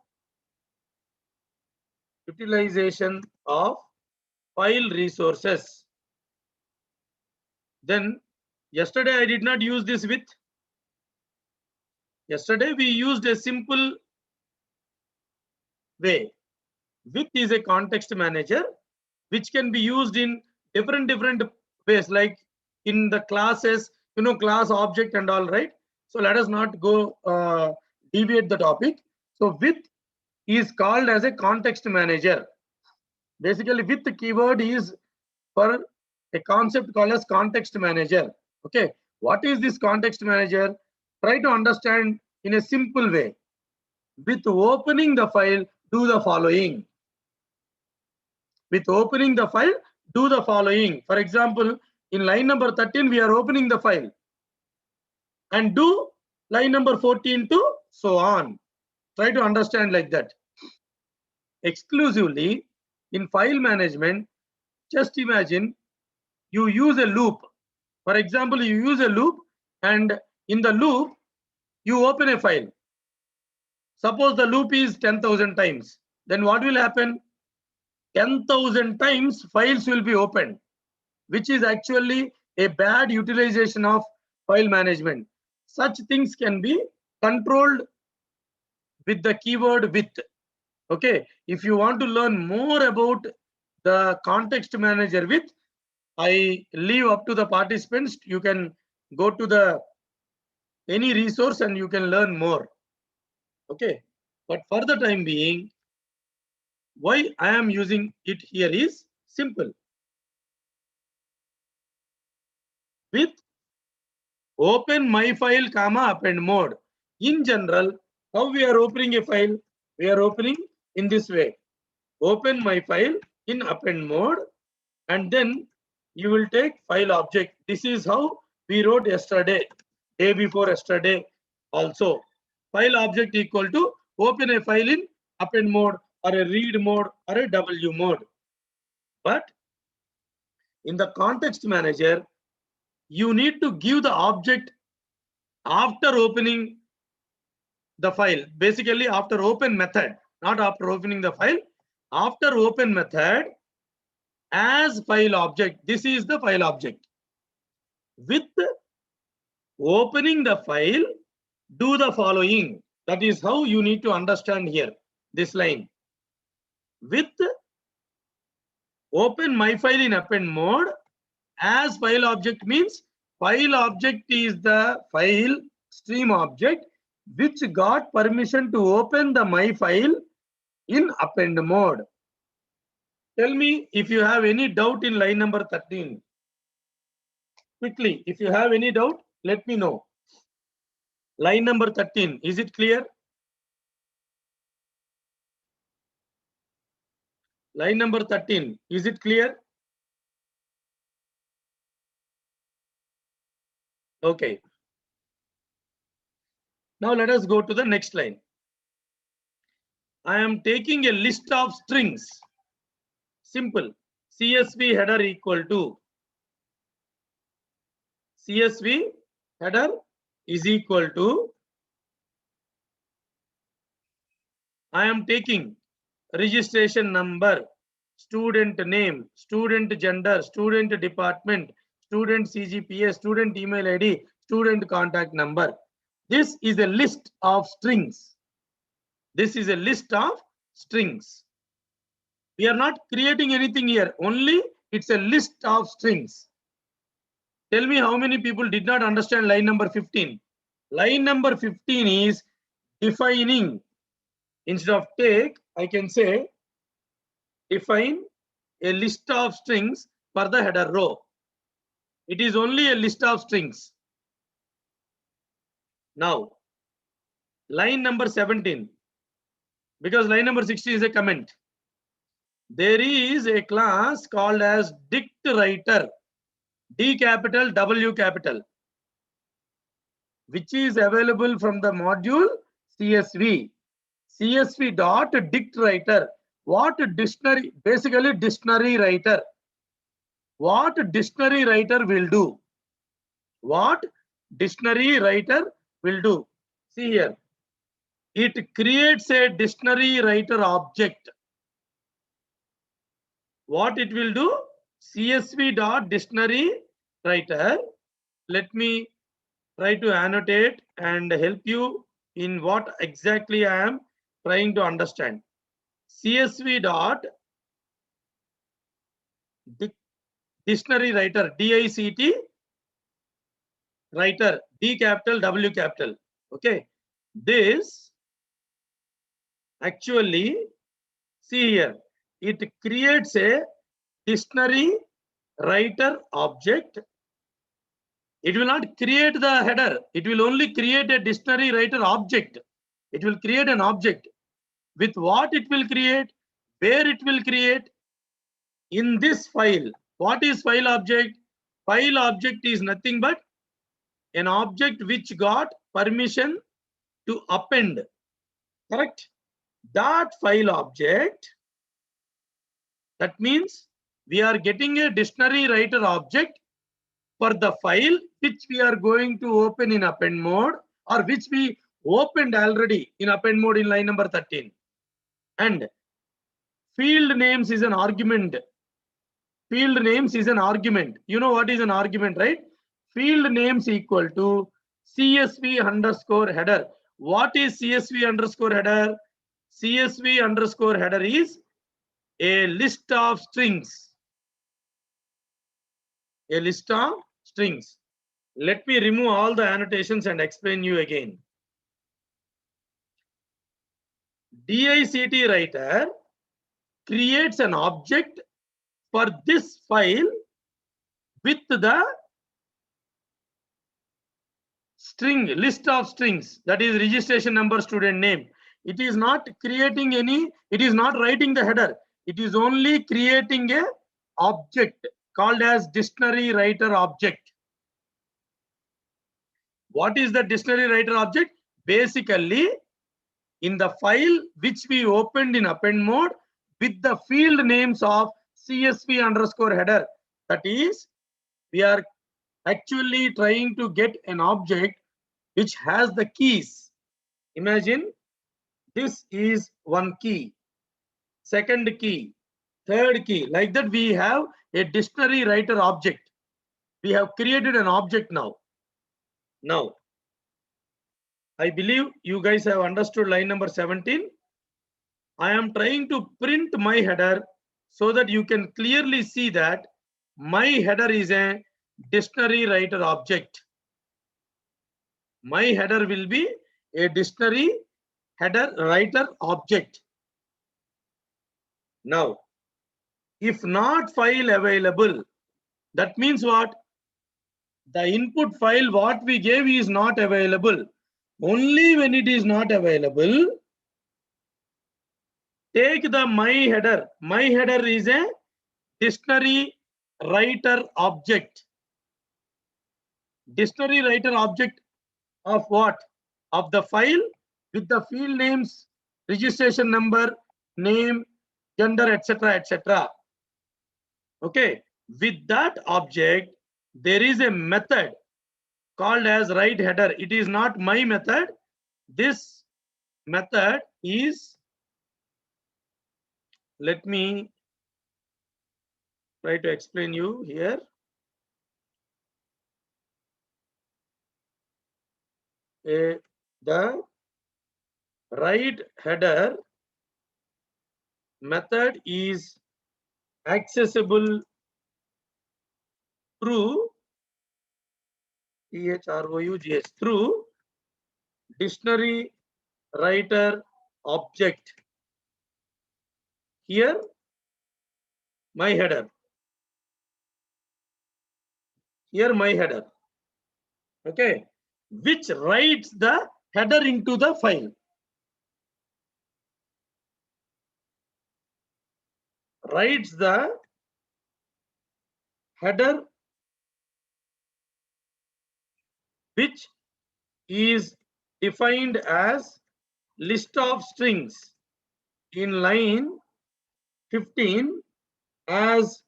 S1: utilization of file resources. Then yesterday I did not use this with. Yesterday we used a simple way. With is a context manager which can be used in different ways, like in the classes, class object and all, right? So let us not go deviate the topic. So with is called as a context manager. Basically, with keyword is for a concept called as context manager. Okay, what is this context manager? Try to understand in a simple way. With opening the file, do the following. With opening the file, do the following. For example, in line number 13, we are opening the file and do line number 14 to so on. Try to understand like that. Exclusively in file management, just imagine you use a loop. For example, you use a loop, and in the loop, you open a file. Suppose the loop is 10,000 times. Then what will happen? 10,000 times files will be opened, which is actually a bad utilization of file management. Such things can be controlled with the keyword with. Okay, if you want to learn more about the context manager with, I leave up to the participants. You can go to the any resource and you can learn more. Okay, but for the time being, why I am using it here is simple. With open my file comma append mode. In general, how we are opening a file? We are opening in this way. Open my file in append mode, and then you will take file object. This is how we wrote yesterday, day before yesterday also. File object equal to open a file in append mode or a read mode or a W mode. But in the context manager, you need to give the object after opening the file. Basically, after open method, not after opening the file. After open method as file object. This is the file object. With opening the file, do the following. That is how you need to understand here, this line. With open my file in append mode as file object means file object is the file stream object which got permission to open the my file in append mode. Tell me if you have any doubt in line number 13. Quickly, if you have any doubt, let me know. Line number 13, is it clear? Line number 13, is it clear? Okay. Now let us go to the next line. I am taking a list of strings. Simple. CSV header equal to CSV header is equal to I am taking registration number, student name, student gender, student department, student CGPA, student email ID, student contact number. This is a list of strings. This is a list of strings. We are not creating anything here, only it's a list of strings. Tell me how many people did not understand line number 15. Line number 15 is defining. Instead of take, I can say define a list of strings for the header row. It is only a list of strings. Now, line number 17, because line number 16 is a comment. There is a class called as dict writer, D capital, W capital, which is available from the module CSV. CSV dot dict writer. What dictionary? Basically, dictionary writer. What dictionary writer will do? What dictionary writer will do? See here. It creates a dictionary writer object. What it will do? CSV dot dictionary writer. Let me try to annotate and help you in what exactly I am trying to understand. CSV dot dictionary writer, DICT writer, D capital, W capital. Okay, this actually, see here, it creates a dictionary writer object. It will not create the header. It will only create a dictionary writer object. It will create an object. With what it will create, where it will create, in this file. What is file object? File object is nothing but an object which got permission to append. Correct? That file object, that means we are getting a dictionary writer object for the file which we are going to open in append mode, or which we opened already in append mode in line number 13. And field names is an argument. Field names is an argument. You know what is an argument, right? Field names equal to CSV underscore header. What is CSV underscore header? CSV underscore header is a list of strings. A list of strings. Let me remove all the annotations and explain you again. DICT writer creates an object for this file with the string, list of strings, that is registration number, student name. It is not creating any, it is not writing the header. It is only creating a object called as dictionary writer object. What is the dictionary writer object? Basically, in the file which we opened in append mode with the field names of CSV underscore header, that is, we are actually trying to get an object which has the keys. Imagine this is one key, second key, third key. Like that, we have a dictionary writer object. We have created an object now. Now, I believe you guys have understood line number 17. I am trying to print my header so that you can clearly see that my header is a dictionary writer object. My header will be a dictionary header writer object. Now, if not file available, that means what? The input file what we gave is not available. Only when it is not available, take the my header. My header is a dictionary writer object. Dictionary writer object of what? Of the file with the field names, registration number, name, gender, etc., etc. Okay. With that object, there is a method called as write header. It is not my method. This method is, let me try to explain you here. The write header method is accessible through THROUGH, through dictionary writer object. Here, my header. Here, my header. Okay, which writes the header into the file. Writes the header which is defined as list of strings in line 15 as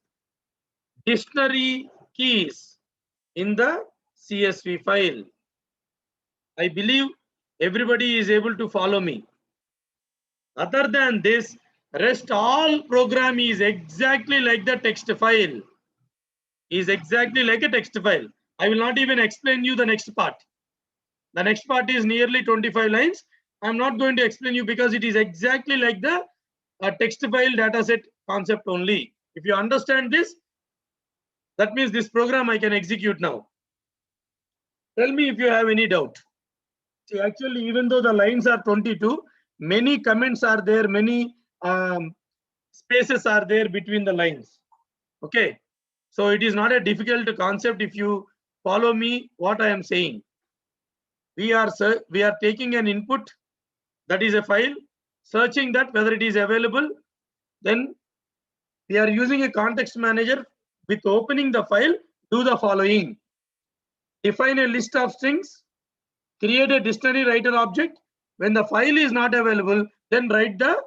S1: dictionary keys in the CSV file. I believe everybody is able to follow me. Other than this, rest all program is exactly like the text file. Is exactly like a text file. I will not even explain you the next part. The next part is nearly 25 lines. I'm not going to explain you because it is exactly like the text file dataset concept only. If you understand this, That means this program I can execute now. Tell me if you have any doubt. See, actually, even though the lines are 22, many comments are there, many spaces are there between the lines. Okay. So it is not a difficult concept if you follow me what I am saying. We are taking an input, that is a file, searching that whether it is available. Then we are using a context manager. With opening the file, do the following: define a list of strings, create a dictionary writer object. When the file is not available, then write the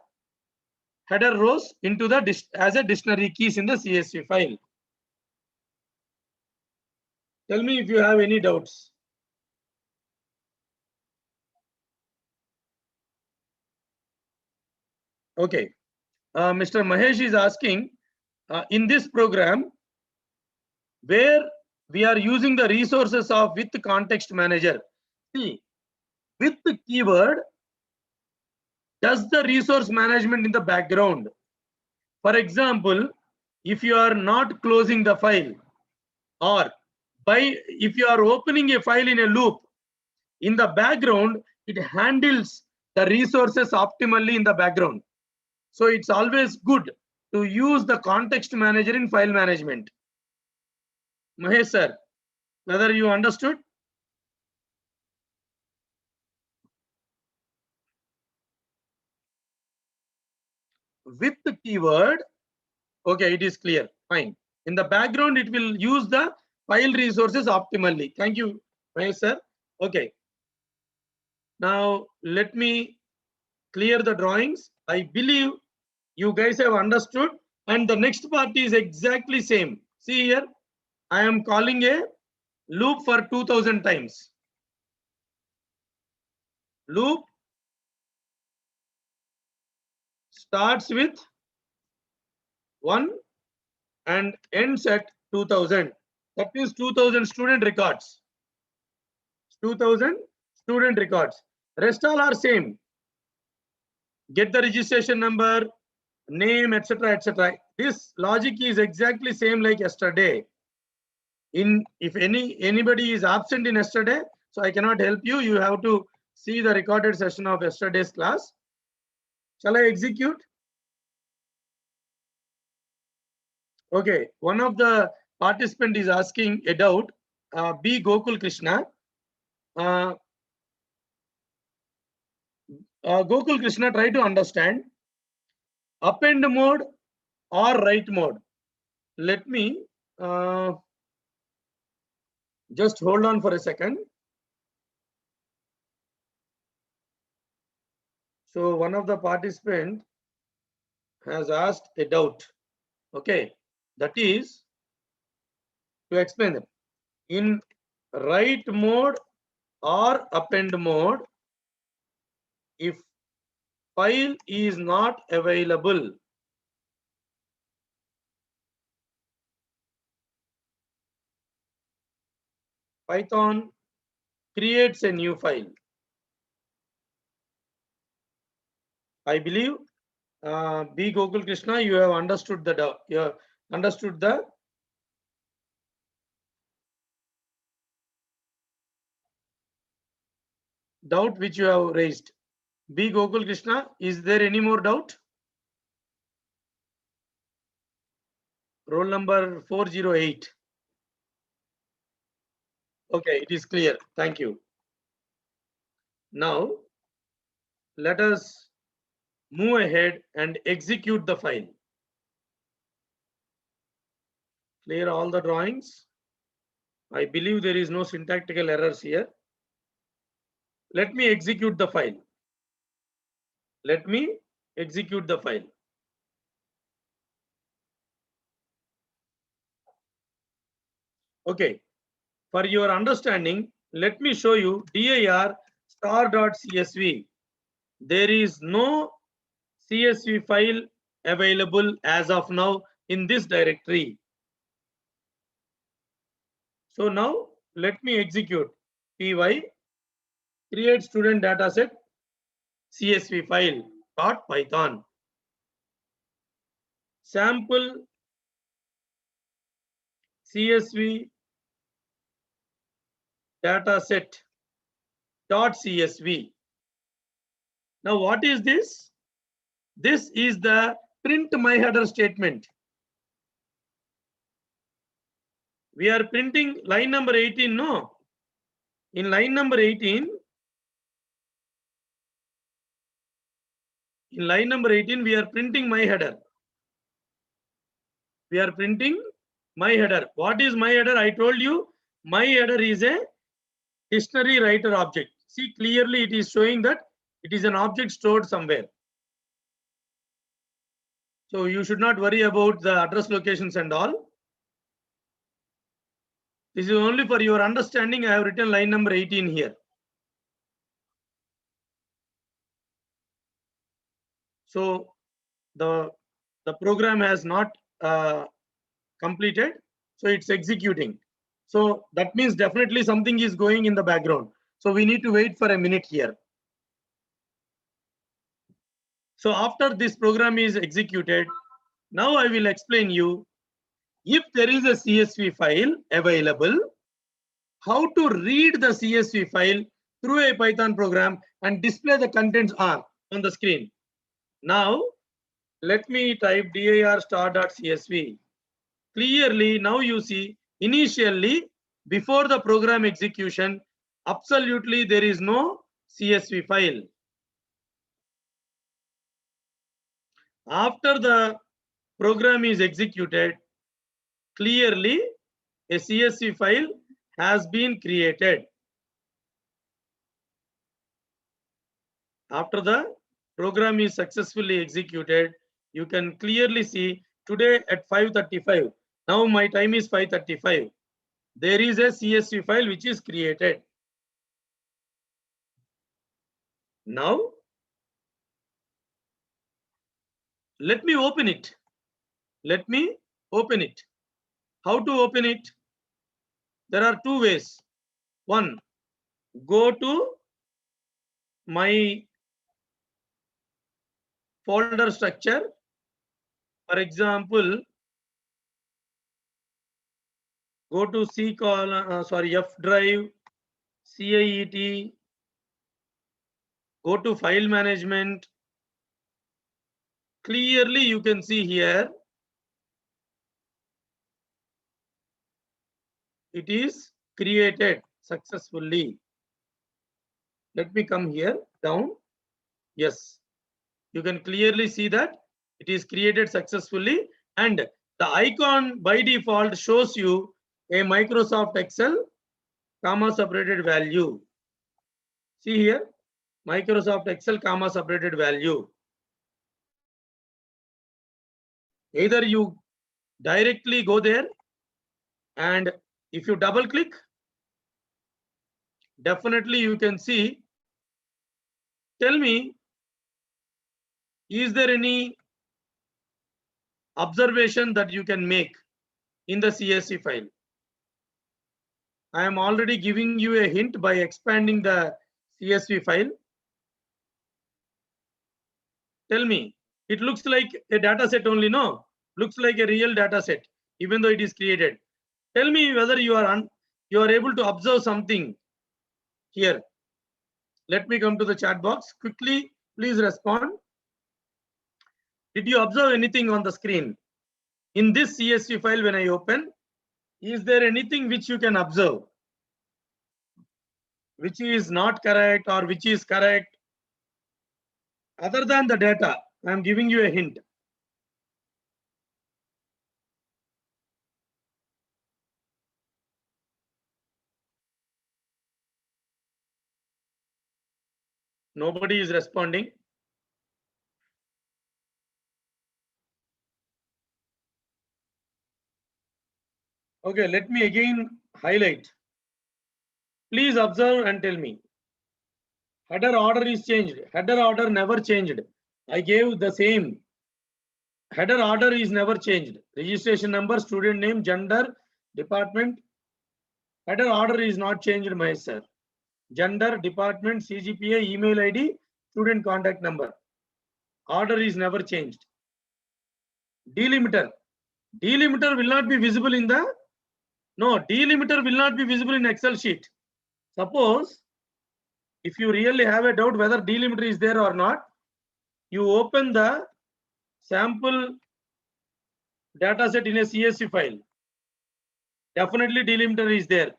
S1: header rows into the as a dictionary keys in the CSV file. Tell me if you have any doubts. Okay. Mr. Mahesh is asking, in this program, where we are using the resources of with context manager. See, with the keyword does the resource management in the background. For example, if you are not closing the file, or if you are opening a file in a loop, in the background, it handles the resources optimally in the background. So it's always good to use the context manager in file management. Mahesh sir, whether you understood? With the keyword, okay, it is clear, fine. In the background, it will use the file resources optimally. Thank you, Mahesh sir. Okay. Now, let me clear the drawings. I believe you guys have understood. And the next part is exactly same. See here, I am calling a loop for 2000 times. Loop starts with 1 and ends at 2000. That means 2000 student records. 2000 student records. Rest all are same. Get the registration number, name, etc., etc. This logic is exactly same like yesterday. If anybody is absent in yesterday, so I cannot help you. You have to see the recorded session of yesterday's class. Shall I execute? Okay. One of the participant is asking a doubt. B. Gokul Krishna. Gokul Krishna, try to understand append mode or write mode. Let me just hold on for a second. So one of the participants has asked a doubt. Okay, that is to explain it. In write mode or append mode, if file is not available, Python creates a new file. I believe B. Gokul Krishna, you have understood the doubt. You have understood the doubt which you have raised. B. Gokul Krishna, is there any more doubt? Roll number 408. Okay, it is clear. Thank you. Now, let us move ahead and execute the file. Clear all the drawings. I believe there is no syntactical errors here. Let me execute the file. Let me execute the file. Okay. For your understanding, let me show you dir star.csv. There is no CSV file available as of now in this directory. So now let me execute py create student dataset CSV file .python. Sample CSV data set dot CSV. Now what is this? This is the print my header statement. We are printing line number 18, no? In line number 18, we are printing my header. We are printing my header. What is my header? I told you, my header is a dictionary writer object. See, clearly it is showing that it is an object stored somewhere. So you should not worry about the address locations and all. This is only for your understanding. I have written line number 18 here. So the program has not completed, so it's executing. So that means definitely something is going in the background. So we need to wait for a minute here. So after this program is executed, now I will explain you, if there is a CSV file available, how to read the CSV file through a Python program and display the contents on the screen. Now, let me type dir star.csv. Clearly, now you see, initially, before the program execution, absolutely there is no CSV file. After the program is executed, clearly a CSV file has been created. After the program is successfully executed, you can clearly see today at 5:35. Now my time is 5:35. There is a CSV file which is created. Now, let me open it. Let me open it. How to open it? There are two ways. One, go to my folder structure. For example, go to F drive, CIET, go to file management. Clearly you can see here, it is created successfully. Let me come here down. Yes, you can clearly see that it is created successfully, and the icon by default shows you a Microsoft Excel comma separated value. See here, Microsoft Excel comma separated value. Either you directly go there, and if you double click, definitely you can see. Tell me, is there any observation that you can make in the CSV file? I am already giving you a hint by expanding the CSV file. Tell me, it looks like a data set only, no? Looks like a real data set, even though it is created. Tell me whether you are able to observe something here. Let me come to the chat box quickly. Please respond. Did you observe anything on the screen? In this CSV file, when I open, is there anything which you can observe, which is not correct or which is correct? Other than the data, I am giving you a hint. Nobody is responding. Okay, let me again highlight. Please observe and tell me. Header order is changed. Header order never changed. I gave the same. Header order is never changed. Registration number, student name, gender, department. Header order is not changed, my sir. Gender, department, CGPA, email ID, student contact number. Order is never changed. Delimiter. Delimiter will not be visible in the No, delimiter will not be visible in Excel sheet. Suppose if you really have a doubt whether delimiter is there or not, you open the sample data set in a CSV file. Definitely delimiter is there.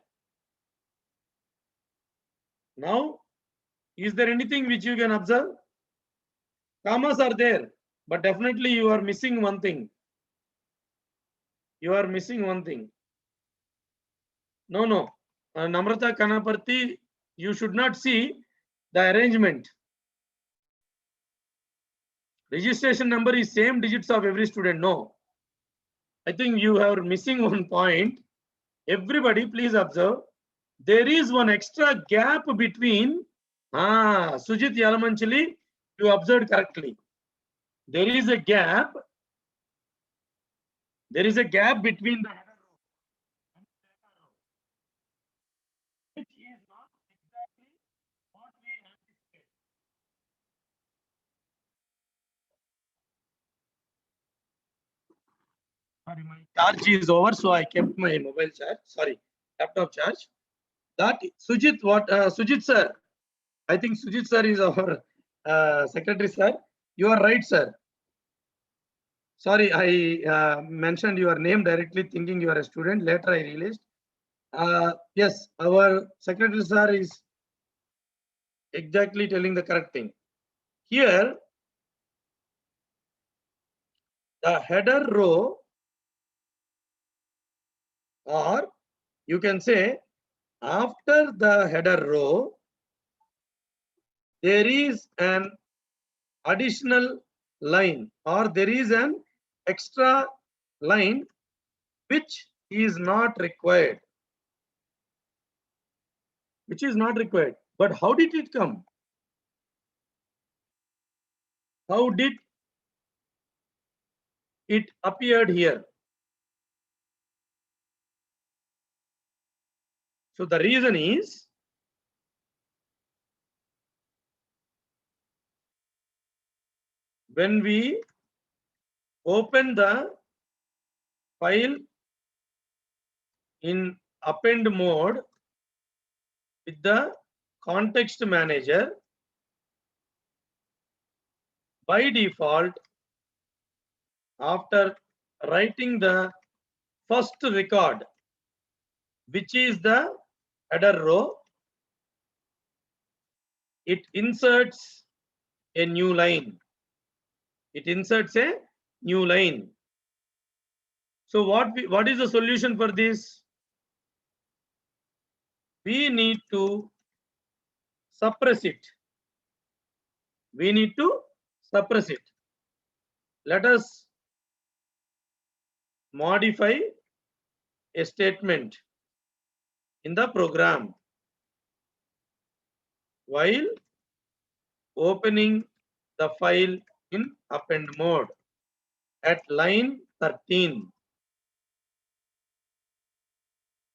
S1: Now, is there anything which you can observe? Commas are there, but definitely you are missing one thing. You are missing one thing. No. Namrata Kanaparthi, you should not see the arrangement. Registration number is same digits of every student. No. I think you are missing one point. Everybody, please observe. There is one extra gap between. Sujit Yalamanchili, you observed correctly. There is a gap. There is a gap between the header row and the data row, which is not exactly what we anticipate. Sorry, my charge is over, so I kept my mobile charge. Sorry, laptop charge. That Sujit, Sujit sir? I think Sujit sir is our secretary sir. You are right, sir. Sorry, I mentioned your name directly, thinking you are a student. Later, I realized. Yes, our secretary sir is exactly telling the correct thing. Here, the header row, or you can say after the header row, there is an additional line, or there is an extra line which is not required. Which is not required. But how did it come? How did it appeared here? So the reason is when we open the file in append mode with the context manager, by default, after writing the first record, which is the header row, it inserts a new line. It inserts a new line. So what is the solution for this? We need to suppress it. We need to suppress it. Let us modify a statement in the program while opening the file in append mode at line 13.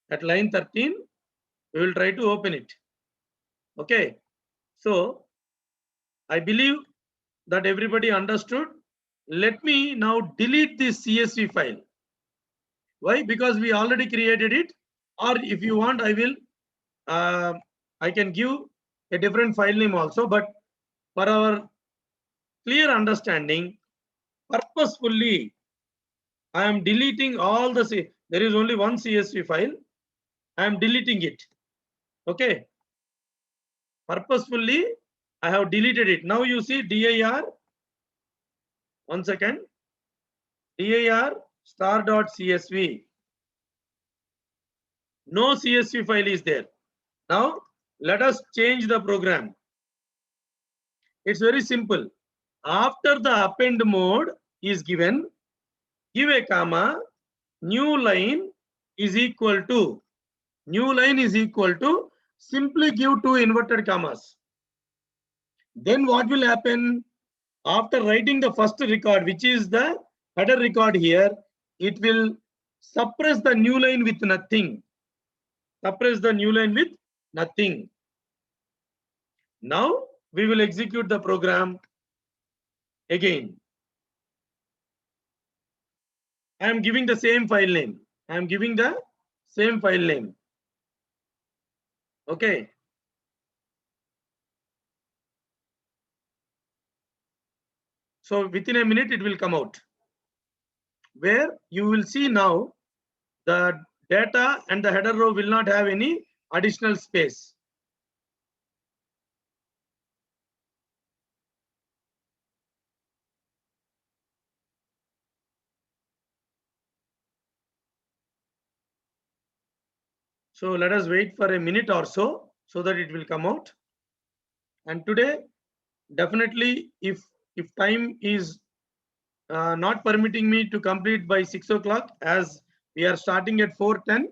S1: At line 13, we will try to open it. Okay. So I believe that everybody understood. Let me now delete this CSV file. Why? Because we already created it. Or if you want, I can give a different file name also. But for our clear understanding, purposefully, I am deleting all the. There is only one CSV file. I am deleting it. Okay. Purposefully, I have deleted it. Now you see dir. 1 second. dir star.csv. No CSV file is there. Now let us change the program. It's very simple. After the append mode is given, give a comma, new line is equal to, simply give two inverted commas. Then what will happen? After writing the first record, which is the header record here, it will suppress the new line with nothing. Suppress the new line with nothing. Now we will execute the program again. I am giving the same file name. I am giving the same file name. Okay. So within a minute, it will come out, where you will see now the data and the header row will not have any additional space. So let us wait for a minute or so that it will come out. And today, definitely, if time is not permitting me to complete by 6 o'clock, as we are starting at 4:10,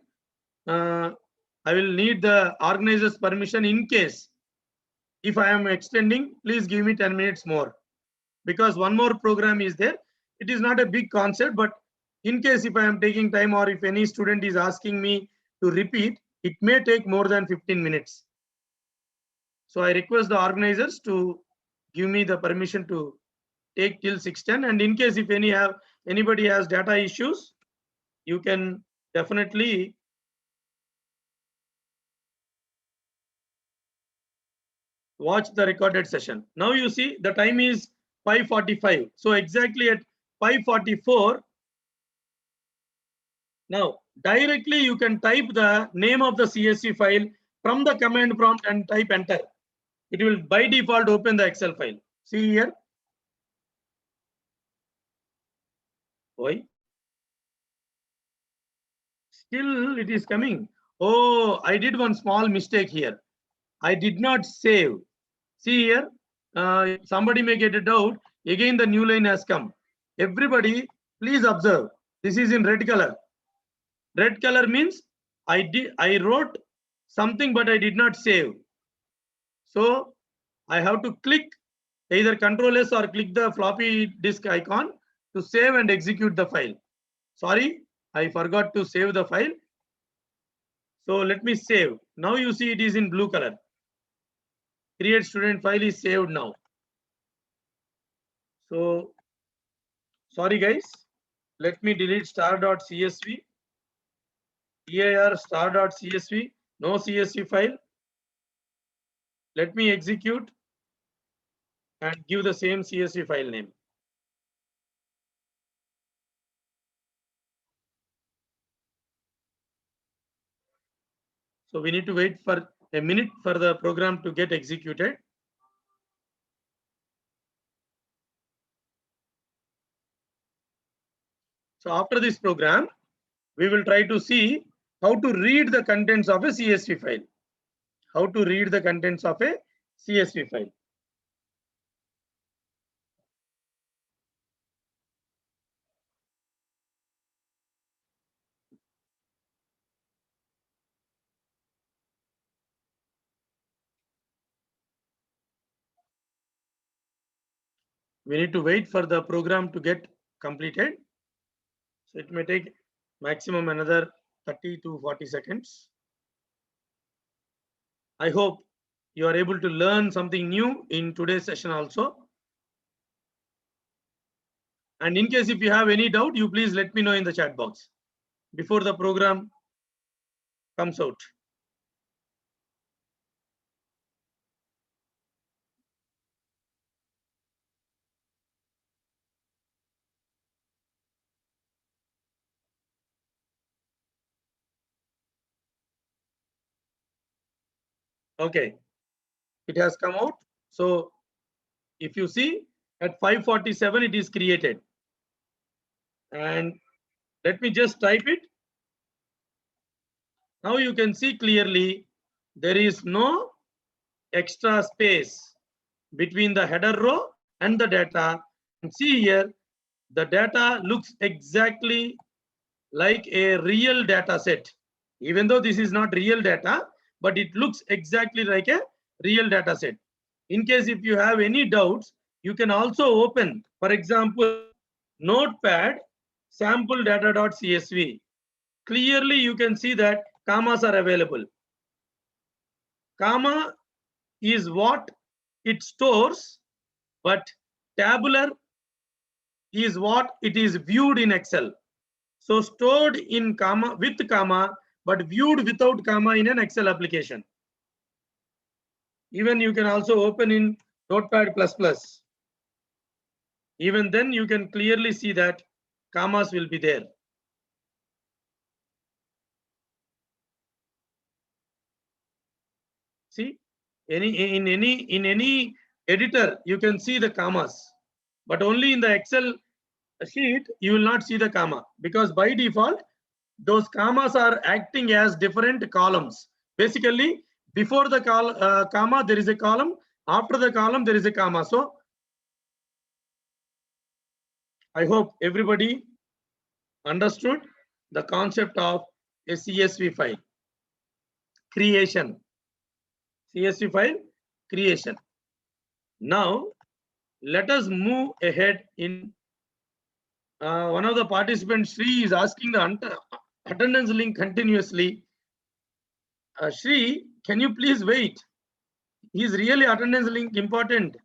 S1: I will need the organizer's permission. In case if I am extending, please give me 10 minutes more, because one more program is there. It is not a big concept, but in case if I am taking time, or if any student is asking me to repeat, it may take more than 15 minutes. So I request the organizers to give me the permission to take till 6:10. And in case if anybody has data issues, you can definitely watch the recorded session. Now you see the time is 5:45. So exactly at 5:44, now directly you can type the name of the CSV file from the command prompt and type enter. It will by default open the Excel file. See here. Why? Still it is coming. Oh, I did one small mistake here. I did not save. See here, somebody may get a doubt. Again, the new line has come. Everybody, please observe. This is in red color. Red color means I wrote something, but I did not save. So I have to click either Control S or click the floppy disk icon to save and execute the file. Sorry, I forgot to save the file. So let me save. Now you see it is in blue color. Create student file is saved now. So sorry guys, let me delete star.csv, EIR star.csv, no CSV file. Let me execute and give the same CSV file name. So we need to wait for a minute for the program to get executed. So after this program, we will try to see how to read the contents of a CSV file. How to read the contents of a CSV file. We need to wait for the program to get completed. So it may take maximum another 30 to 40 seconds. I hope you are able to learn something new in today's session also. And in case if you have any doubt, you please let me know in the chat box before the program comes out. Okay, it has come out. So if you see at 5:47, it is created. And let me just type it. Now you can see clearly there is no extra space between the header row and the data. And see here, the data looks exactly like a real data set. Even though this is not real data, but it looks exactly like a real data set. In case if you have any doubts, you can also open, for example, Notepad sample data.csv. Clearly you can see that commas are available. Comma is what it stores, but tabular is what it is viewed in Excel. So stored in comma with comma but viewed without comma in an Excel application. Even you can also open in Notepad++. Even then you can clearly see that commas will be there. See, in any editor you can see the commas, but only in the Excel sheet you will not see the comma, because by default those commas are acting as different columns. Basically, before the comma there is a column, after the column there is a comma. So I hope everybody understood the concept of a CSV file creation. CSV file creation. Now let us move ahead. In one of the participants, Sri, is asking the attendance link continuously. Sri, can you please wait? Is really attendance link important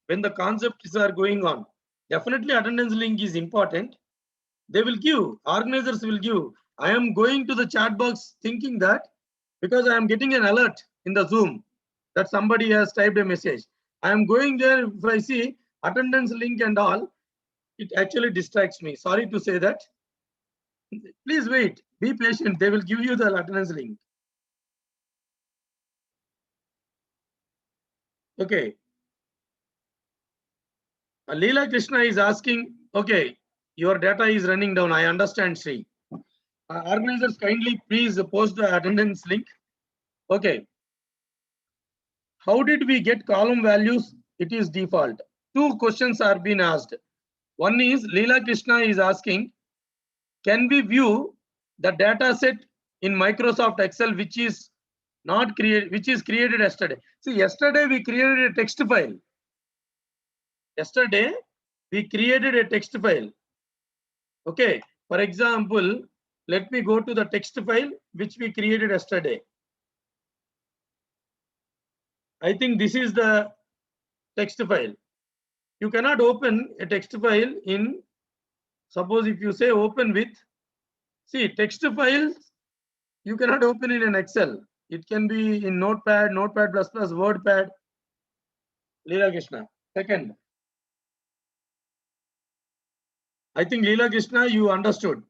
S1: when the concepts are going on? Definitely attendance link is important. They will give, organizers will give. I am going to the chat box thinking that because I am getting an alert in the Zoom that somebody has typed a message. I am going there, if I see attendance link and all, it actually distracts me. Sorry to say that. Please wait, be patient. They will give you the attendance link. Okay. Leela Krishna is asking, okay, your data is running down. I understand, Sri. Organizers, kindly please post the attendance link. Okay. How did we get column values? It is default. Two questions are being asked. One is Leela Krishna is asking, can we view the data set in Microsoft Excel which is not created, which is created yesterday? See, yesterday we created a text file. Yesterday we created a text file. Okay. For example, let me go to the text file which we created yesterday. I think this is the text file. You cannot open a text file in, suppose if you say open with, see, text files you cannot open in an Excel. It can be in Notepad, Notepad++, WordPad. Leela Krishna. Second, I think Leela Krishna, you understood.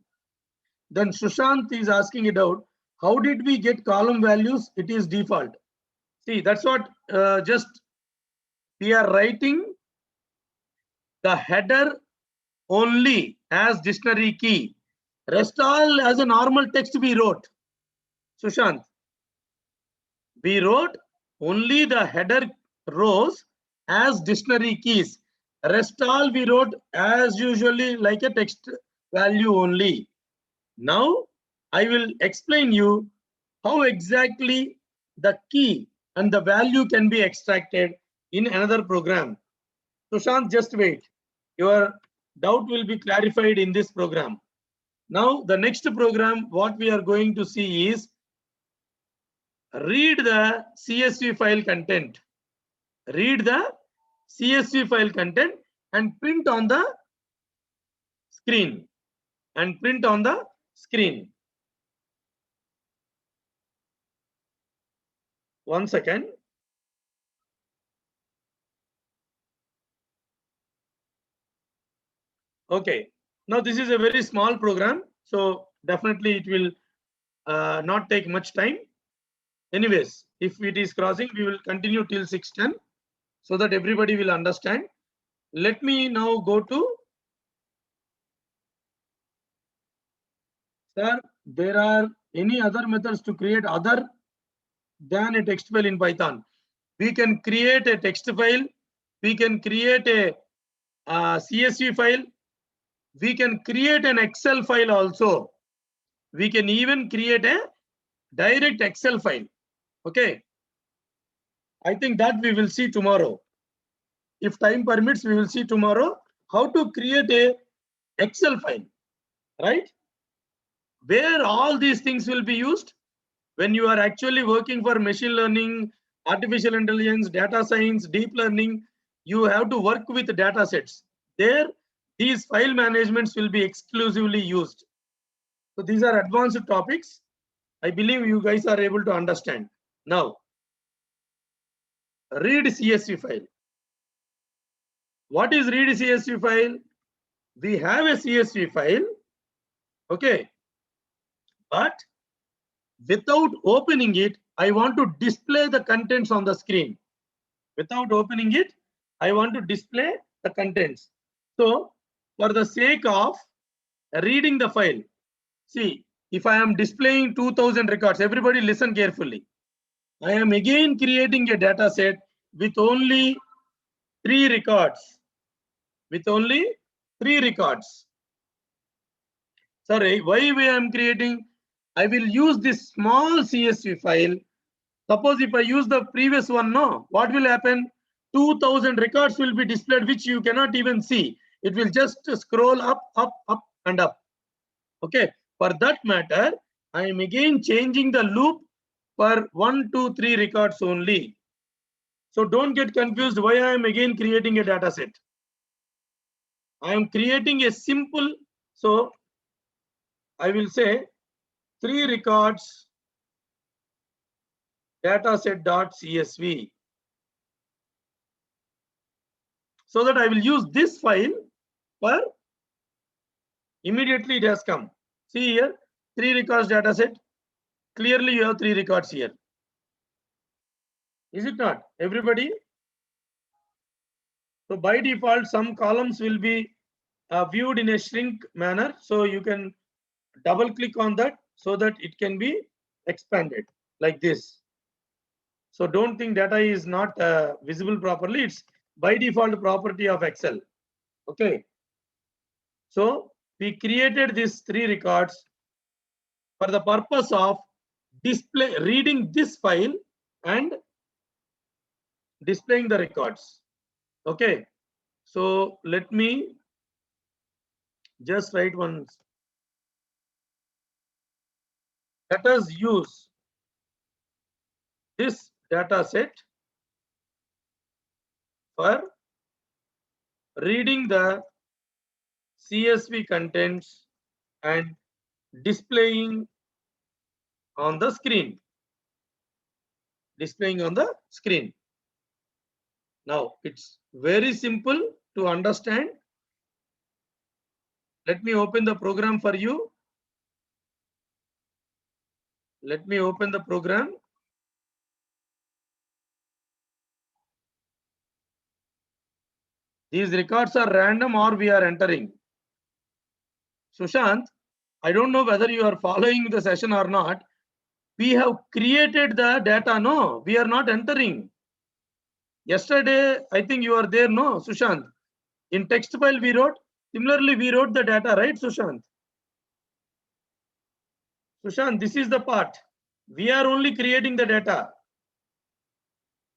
S1: Then Sushant is asking it out. How did we get column values? It is default. See, that's what just we are writing the header only as dictionary key. Rest all as a normal text we wrote. Sushant, we wrote only the header rows as dictionary keys. Rest all we wrote as usually like a text value only. Now I will explain you how exactly the key and the value can be extracted in another program. Sushant, just wait. Your doubt will be clarified in this program. Now the next program, what we are going to see is read the CSV file content. Read the CSV file content and print on the screen. And print on the screen. 1 second. Okay. Now this is a very small program, so definitely it will not take much time. Anyways, if it is crossing, we will continue till 6:10 so that everybody will understand. Let me now go to, sir, there are any other methods to create other than a text file in Python? We can create a text file, we can create a CSV file, we can create an Excel file also. We can even create a direct Excel file. Okay. I think that we will see tomorrow. If time permits, we will see tomorrow how to create a Excel file, right? Where all these things will be used when you are actually working for machine learning, artificial intelligence, data science, deep learning. You have to work with data sets. There, these file managements will be exclusively used. So these are advanced topics. I believe you guys are able to understand. Now, read CSV file. What is read CSV file? We have a CSV file, okay, but without opening it, I want to display the contents on the screen. Without opening it, I want to display the contents. So, for the sake of reading the file, see, if I am displaying 2000 records, everybody listen carefully. I am again creating a data set with only 3 records. With only 3 records. Sorry, why I am creating? I will use this small CSV file. Suppose if I use the previous one, no, what will happen? 2000 records will be displayed, which you cannot even see. It will just scroll up, up, up, and up. Okay. For that matter, I am again changing the loop for 1, 2, 3 records only. So don't get confused why I am again creating a data set. I am creating a simple, so I will say 3 records dataset.csv, so that I will use this file for immediately it has come. See here, 3 records dataset. Clearly you have 3 records here. Is it not, everybody? So by default, some columns will be viewed in a shrink manner. So you can double click on that so that it can be expanded like this. So don't think data is not visible properly. It's by default property of Excel. Okay. So we created these 3 records for the purpose of reading this file and displaying the records. Okay. So let me just write one. Let us use this data set for reading the CSV contents and displaying on the screen. Displaying on the screen. Now it's very simple to understand. Let me open the program for you. Let me open the program. These records are random or we are entering. Sushant, I don't know whether you are following the session or not. We have created the data. No, we are not entering. Yesterday, I think you are there. No, Sushant. In text file we wrote. Similarly, we wrote the data, right, Sushant? Sushant, this is the part. We are only creating the data.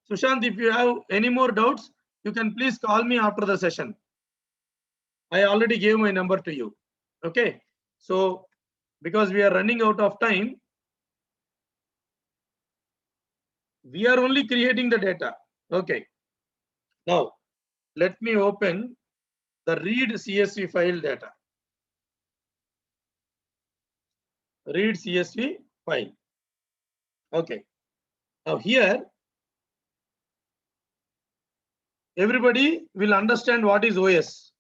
S1: Sushant, if you have any more doubts, you can please call me after the session. I already gave my number to you. Okay. So, because we are running out of time, we are only creating the data. Okay. Now, let me open the read CSV file data. Read CSV file. Okay. Now here, everybody will understand what is OS.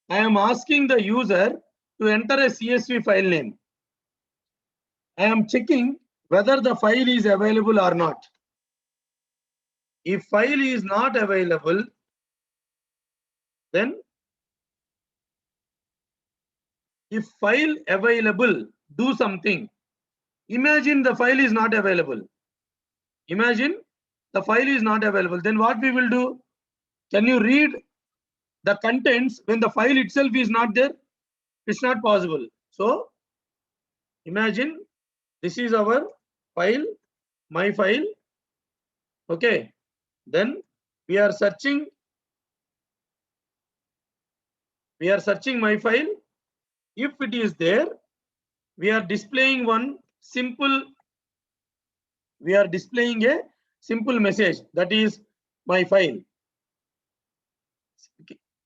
S1: I am asking the user to enter a CSV file name. I am checking whether the file is available or not. If file is not available, then if file available, do something. Imagine the file is not available. Imagine the file is not available. Then what we will do? Can you read the contents when the file itself is not there? It's not possible. So imagine this is our file, my file. Okay. Then we are searching my file. If it is there, we are displaying a simple message, that is my file.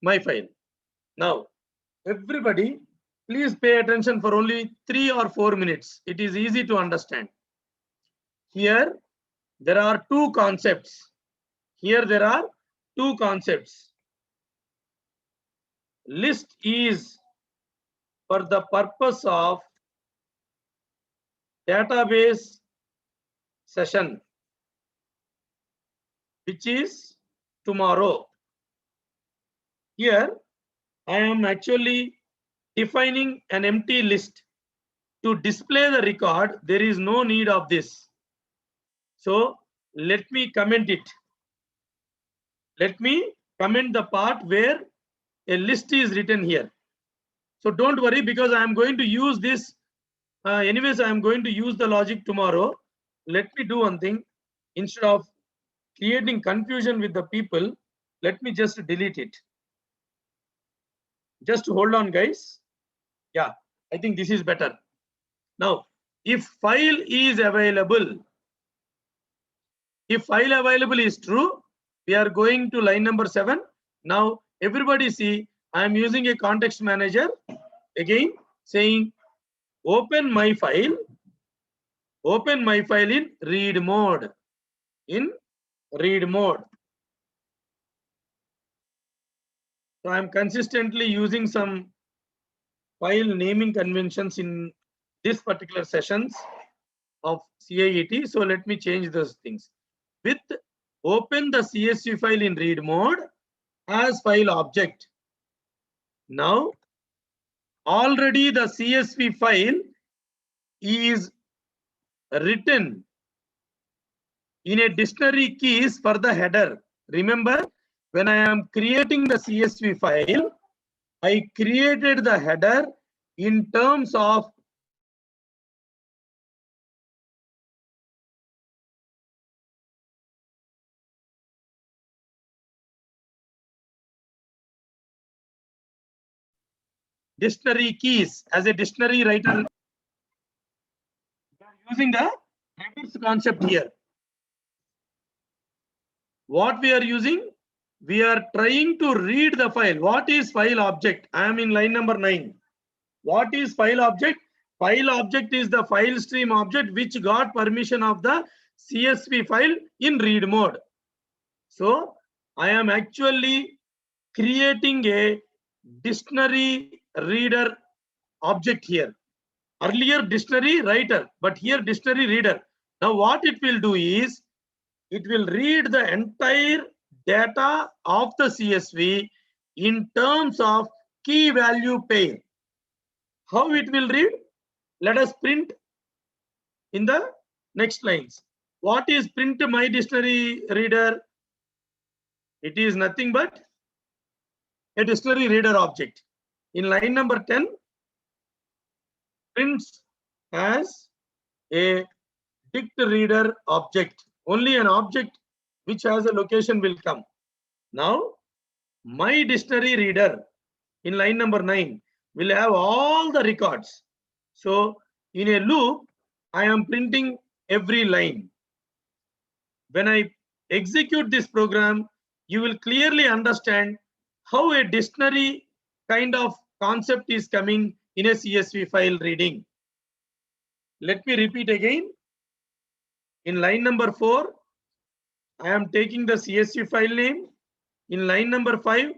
S1: My file. Now, everybody, please pay attention for only 3 or 4 minutes. It is easy to understand. Here there are two concepts. Here there are two concepts. List is for the purpose of database session, which is tomorrow. Here I am actually defining an empty list. To display the record, there is no need of this. So let me comment it. Let me comment the part where a list is written here. So don't worry, because I am going to use this. Anyways, I am going to use the logic tomorrow. Let me do one thing. Instead of creating confusion with the people, let me just delete it. Just hold on, guys. Yeah, I think this is better. Now, if file is available, if file available is true, we are going to line number 7. Now, everybody see, I am using a context manager. Again, saying open my file in read mode. In read mode. So I am consistently using some file naming conventions in this particular sessions of CIET. So let me change those things. With open the CSV file in read mode as file object. Now already the CSV file is written in a dictionary keys for the header. Remember, when I am creating the CSV file, I created the header in terms of dictionary keys as a dictionary writer. Using the reverse concept here. What we are using? We are trying to read the file. What is file object? I am in line number 9. What is file object? File object is the file stream object which got permission of the CSV file in read mode. So I am actually creating a dictionary reader object here. Earlier dictionary writer, but here dictionary reader. Now what it will do is, it will read the entire data of the CSV in terms of key value pair. How it will read? Let us print in the next lines. What is print my dictionary reader? It is nothing but a dictionary reader object. In line number 10, prints as a dict reader object. Only an object which has a location will come. Now, my dictionary reader in line number 9 will have all the records. So, in a loop, I am printing every line. When I execute this program, you will clearly understand how a dictionary kind of concept is coming in a CSV file reading. Let me repeat again. In line number 4, I am taking the CSV file name. In line number 5,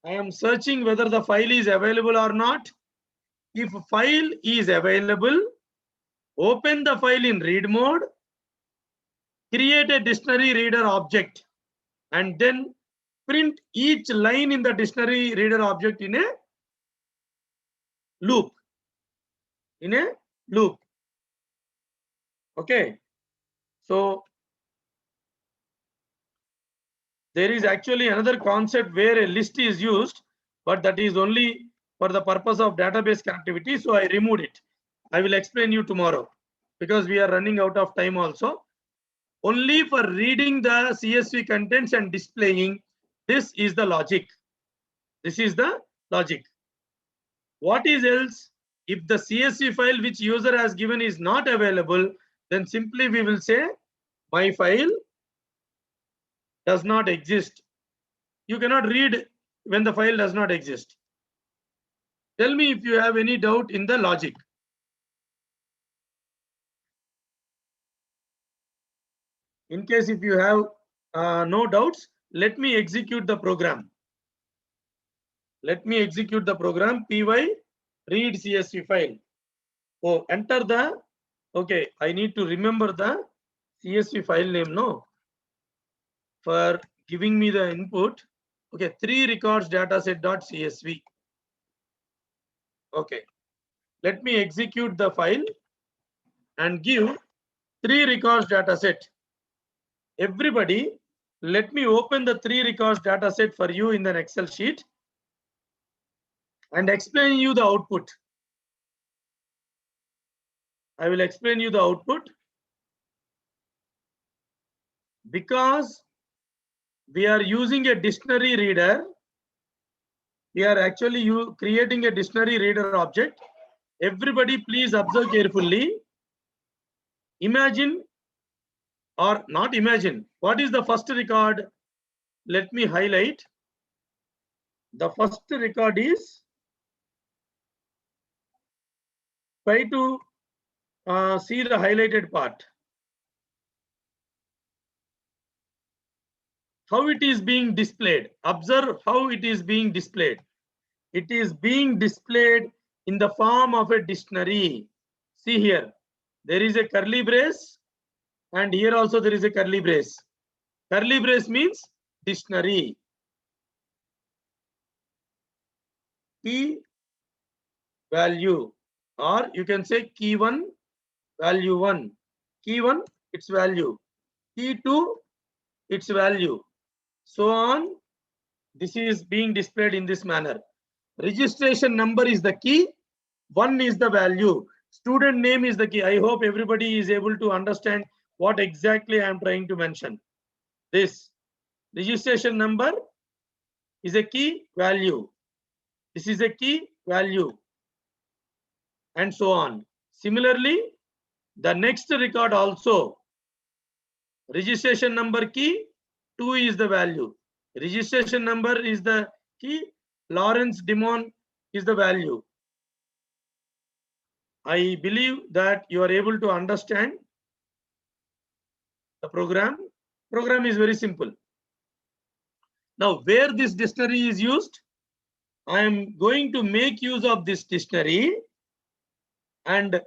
S1: I am searching whether the file is available or not. If file is available, open the file in read mode, create a dictionary reader object, and then print each line in the dictionary reader object in a loop. In a loop. Okay. So there is actually another concept where a list is used, but that is only for the purpose of database connectivity. So I removed it. I will explain you tomorrow because we are running out of time also. Only for reading the CSV contents and displaying, this is the logic. This is the logic. What is else? If the CSV file which user has given is not available, then simply we will say my file does not exist. You cannot read when the file does not exist. Tell me if you have any doubt in the logic. In case if you have no doubts, let me execute the program. Let me execute the program. Py read CSV file. Oh, enter the, okay, I need to remember the CSV file name, no? For giving me the input. Okay, 3 records dataset.csv. Okay, let me execute the file and give 3 records dataset. Everybody, let me open the 3 records dataset for you in an Excel sheet and explain you the output. I will explain you the output. Because we are using a dictionary reader, we are actually creating a dictionary reader object. Everybody please observe carefully. Imagine or not imagine, what is the first record? Let me highlight. The first record is, try to see the highlighted part. How it is being displayed. Observe how it is being displayed. It is being displayed in the form of a dictionary. See here, there is a curly brace and here also there is a curly brace. Curly brace means dictionary. Key value, or you can say key 1, value 1. Key 1, its value. Key 2, its value. So on. This is being displayed in this manner. Registration number is the key. 1 is the value. Student name is the key. I hope everybody is able to understand what exactly I am trying to mention. This registration number is a key value. This is a key value. And so on. Similarly, the next record also, registration number key 2 is the value. Registration number is the key. Lawrence Demon is the value. I believe that you are able to understand the program. Program is very simple. Now, where this dictionary is used, I am going to make use of this dictionary and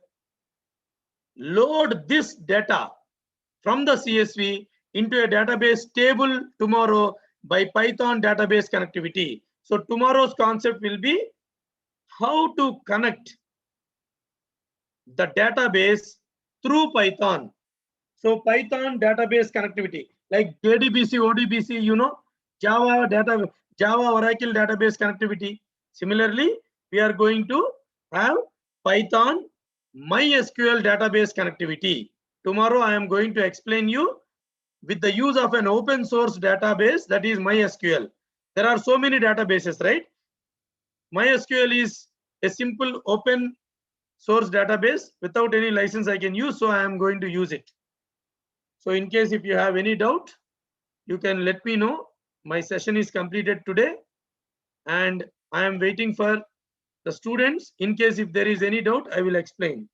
S1: load this data from the CSV into a database table tomorrow by Python database connectivity. So tomorrow's concept will be how to connect the database through Python. So Python database connectivity, like JDBC, ODBC, you know, Java Oracle database connectivity. Similarly, we are going to have Python MySQL database connectivity. Tomorrow I am going to explain you with the use of an open source database, that is MySQL. There are so many databases, right? MySQL is a simple open source database without any license I can use, so I am going to use it. So in case if you have any doubt, you can let me know. My session is completed today and I am waiting for the students. In case if there is any doubt, I will explain.